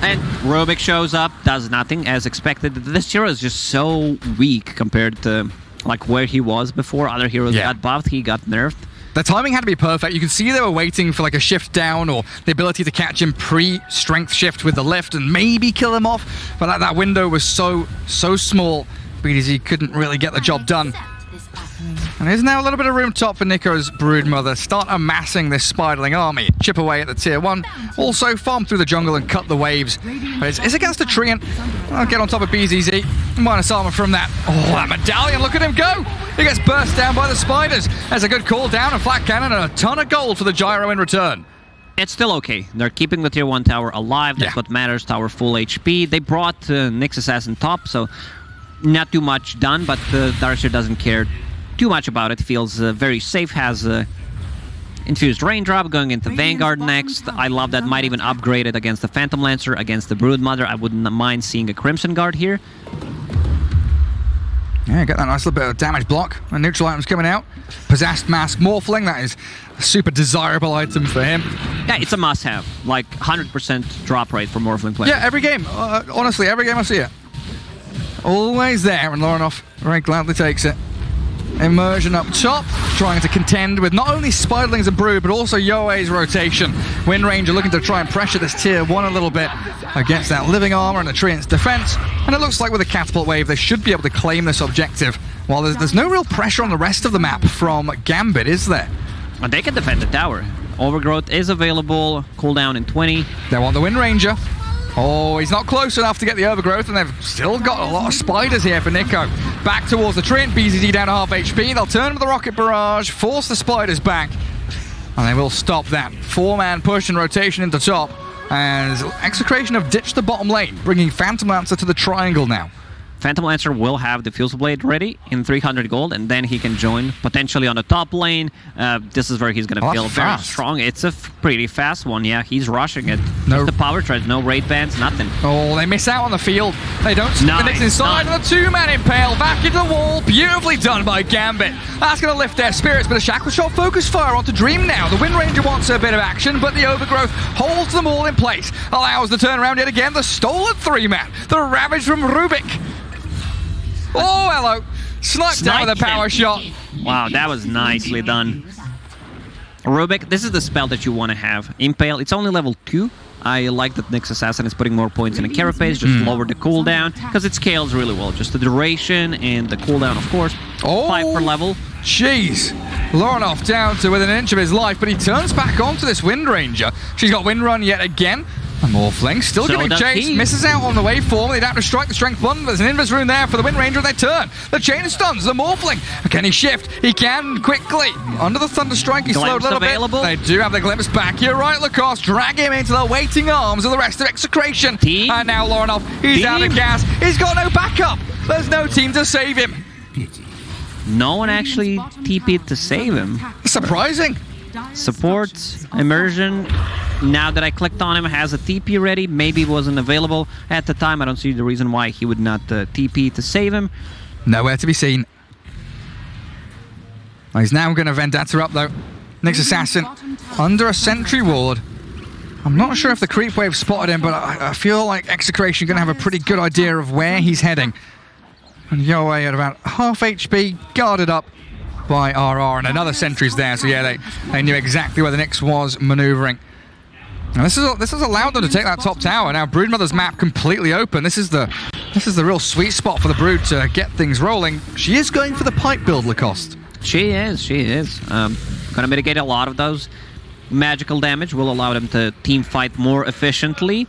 And Rubik shows up, does nothing as expected. This hero is just so weak compared to like where he was before. Other heroes got buffed, he got nerfed. The timing had to be perfect. You could see they were waiting for like a shift down or the ability to catch him pre-strength shift with the lift and maybe kill him off. But that window was so small, BDZ couldn't really get the job done. And there's now a little bit of room top for Nico's Broodmother. Start amassing this Spiderling army. Chip away at the tier 1. Also farm through the jungle and cut the waves. But it's against the Treant. I'll get on top of BZZ. Minus armor from that. Oh, that medallion. Look at him go. He gets burst down by the spiders. There's a good call down, a flat cannon, and a ton of gold for the Gyro in return. It's still okay. They're keeping the tier 1 tower alive. That's what matters. Tower full HP. They brought Nyx Assassin top, so not too much done, but Darkseer doesn't care too much about it. Feels very safe. Has infused raindrop going into Vanguard next. I love that. Might even upgrade it against the Phantom Lancer, against the Broodmother. I wouldn't mind seeing a Crimson Guard here. Yeah, get that nice little bit of damage block. And neutral items coming out. Possessed Mask Morphling, that is a super desirable item for him. Yeah, it's a must-have. Like 100% drop rate for Morphling players. Yeah, every game. Honestly, every game I see it. Always there, and Lorinoff very gladly takes it. Immersion up top, trying to contend with not only Spiderlings and Brood, but also Yoei's rotation. Wind Ranger looking to try and pressure this tier 1 a little bit against that living armor and the Treant's defense. And it looks like with a catapult wave, they should be able to claim this objective. While there's no real pressure on the rest of the map from Gambit, is there? And they can defend the tower. Overgrowth is available, cooldown in 20. They want the Wind Ranger. Oh, he's not close enough to get the overgrowth, and they've still got a lot of spiders here for Nico. Back towards the Treant, BZD down to half HP. They'll turn with the rocket barrage, force the spiders back, and they will stop that. 4-man push and rotation into top, as Execration have ditched the bottom lane, bringing Phantom Lancer to the triangle now. Phantom Lancer will have the Fusel Blade ready in 300 gold, and then he can join potentially on the top lane. This is where he's going to feel very strong. It's a pretty fast one, yeah. He's rushing it. No. Just the power treads, no raid bans, nothing. Oh, they miss out on the field. They don't see the Nyx inside, and the 2-man impale back into the wall. Beautifully done by Gambit. That's going to lift their spirits, but a Shackle Shot focus fire onto Dream now. The Wind Ranger wants a bit of action, but the overgrowth holds them all in place. Allows the turnaround yet again. The stolen 3-man. The Ravage from Rubik. Oh, hello. Sniped down with a power shot. Wow, that was nicely done. Rubik, this is the spell that you want to have. Impale, it's only level 2. I like that Nyx Assassin is putting more points in a carapace, just lower the cooldown, because it scales really well. Just the duration and the cooldown, of course. 5 per level. Jeez. Lorinoff down to within an inch of his life, but he turns back onto this Wind Ranger. She's got Wind Run yet again. And Morphling still giving chase, misses out on the waveform. They'd have to strike the strength button. There's an invis rune there for the Wind Ranger, and they turn. The chain stuns the Morphling. Can he shift? He can quickly. Under the Thunder Strike, he's slowed a little bit. They do have the glimpse back. You're right, Lacoste. Drag him into the waiting arms of the rest of Execration. And now Lorinoff, he's out of gas. He's got no backup. There's no team to save him. No one actually TP'd to save him. Surprising. Support, Immersion. Now that I clicked on him, has a TP ready. Maybe wasn't available at the time. I don't see the reason why he would not TP to save him. Nowhere to be seen. Well, he's now going to Vendetta up though. Nyx Assassin under a sentry ward. I'm not sure if the creep wave spotted him, but I feel like Execration going to have a pretty good idea of where he's heading. And Yoei at about half HP, guarded up by RR, and another sentry's there. So yeah, they knew exactly where the Nyx was maneuvering. And this has allowed them to take that top tower. Now Broodmother's map completely open. This is the real sweet spot for the Brood to get things rolling. She is going for the pipe build, Lacoste. She is. Gonna mitigate a lot of those magical damage. Will allow them to team fight more efficiently.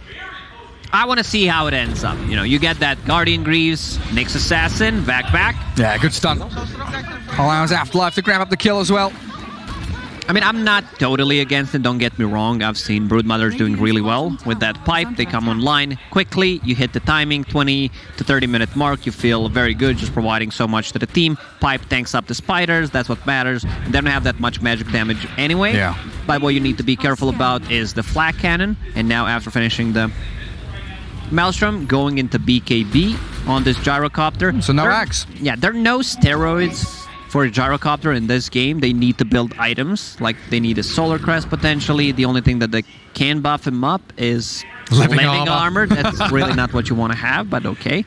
I want to see how it ends up. You know, you get that Guardian Greaves, Nyx Assassin, back. Yeah, good stun. Allows Afterlife to grab up the kill as well. I mean, I'm not totally against it, don't get me wrong. I've seen Broodmothers doing really well with that pipe. They come online quickly, you hit the timing, 20 to 30 minute mark, you feel very good just providing so much to the team. Pipe tanks up the spiders, that's what matters. And they don't have that much magic damage anyway. Yeah. But what you need to be careful about is the flak cannon. And now after finishing the Maelstrom, going into BKB on this gyrocopter. So no axe. Yeah, there are no steroids for a gyrocopter in this game. They need to build items, like they need a solar crest potentially. The only thing that they can buff him up is living armor. That's really not what you want to have, but okay.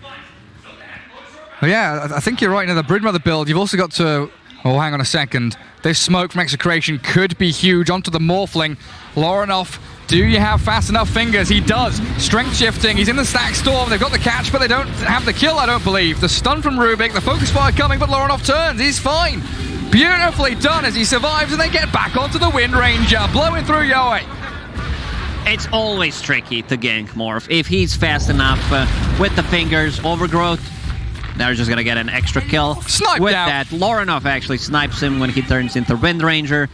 Well, yeah, I think you're right. In the Broodmother build, you've also got to... Oh, hang on a second. This smoke from Execration could be huge onto the Morphling. Lorinoff, do you have fast enough fingers? He does. Strength shifting. He's in the stack storm. They've got the catch, but they don't have the kill, I don't believe. The stun from Rubik. The focus fire coming, but Lorinoff turns. He's fine. Beautifully done as he survives, and they get back onto the Wind Ranger, blowing through Yoei. It's always tricky to gank Morph. If he's fast enough with the fingers, Overgrowth, they're just gonna get an extra kill. Sniped with out. That. Lorinoff actually snipes him when he turns into Wind Ranger.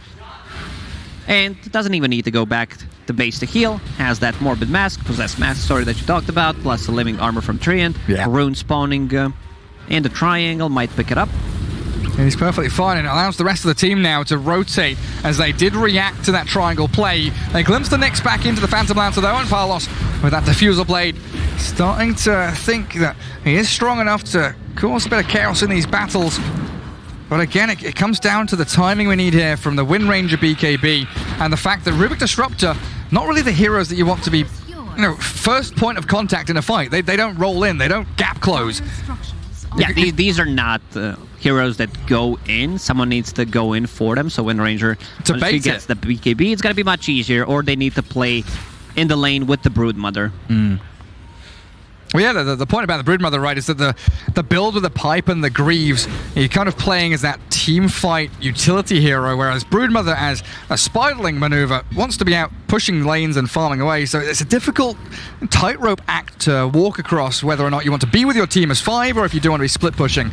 And doesn't even need to go back to base to heal. Has that Morbid Mask, Possessed Mask story that you talked about, plus the Living Armor from Treant. Yeah. Rune spawning in the triangle might pick it up. And he's perfectly fine, and it allows the rest of the team now to rotate as they did react to that triangle play. They glimpse the Nyx back into the Phantom Lancer though, and Palos with that Diffusal Blade starting to think that he is strong enough to cause a bit of chaos in these battles. But again, it comes down to the timing we need here from the Wind Ranger BKB and the fact that Rubik Disruptor, not really the heroes that you want to be, first point of contact in a fight. They don't roll in, they don't gap close. Yeah, these are not heroes that go in. Someone needs to go in for them. So when Ranger gets the BKB, it's going to be much easier. Or they need to play in the lane with the Broodmother. Well, yeah, the point about the Broodmother, right, is that the build with the Pipe and the Greaves, you're kind of playing as that team fight utility hero, whereas Broodmother, as a spiraling maneuver, wants to be out pushing lanes and farming away. So it's a difficult tightrope act to walk across, whether or not you want to be with your team as 5 or if you do want to be split pushing.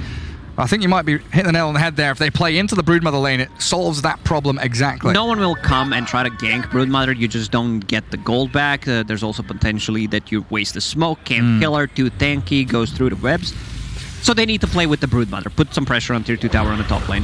I think you might be hitting the nail on the head there. If they play into the Broodmother lane, it solves that problem exactly. No one will come and try to gank Broodmother. You just don't get the gold back. There's also potentially that you waste the smoke, can't kill her, too tanky, goes through the webs. So they need to play with the Broodmother. Put some pressure on tier 2 tower on the top lane.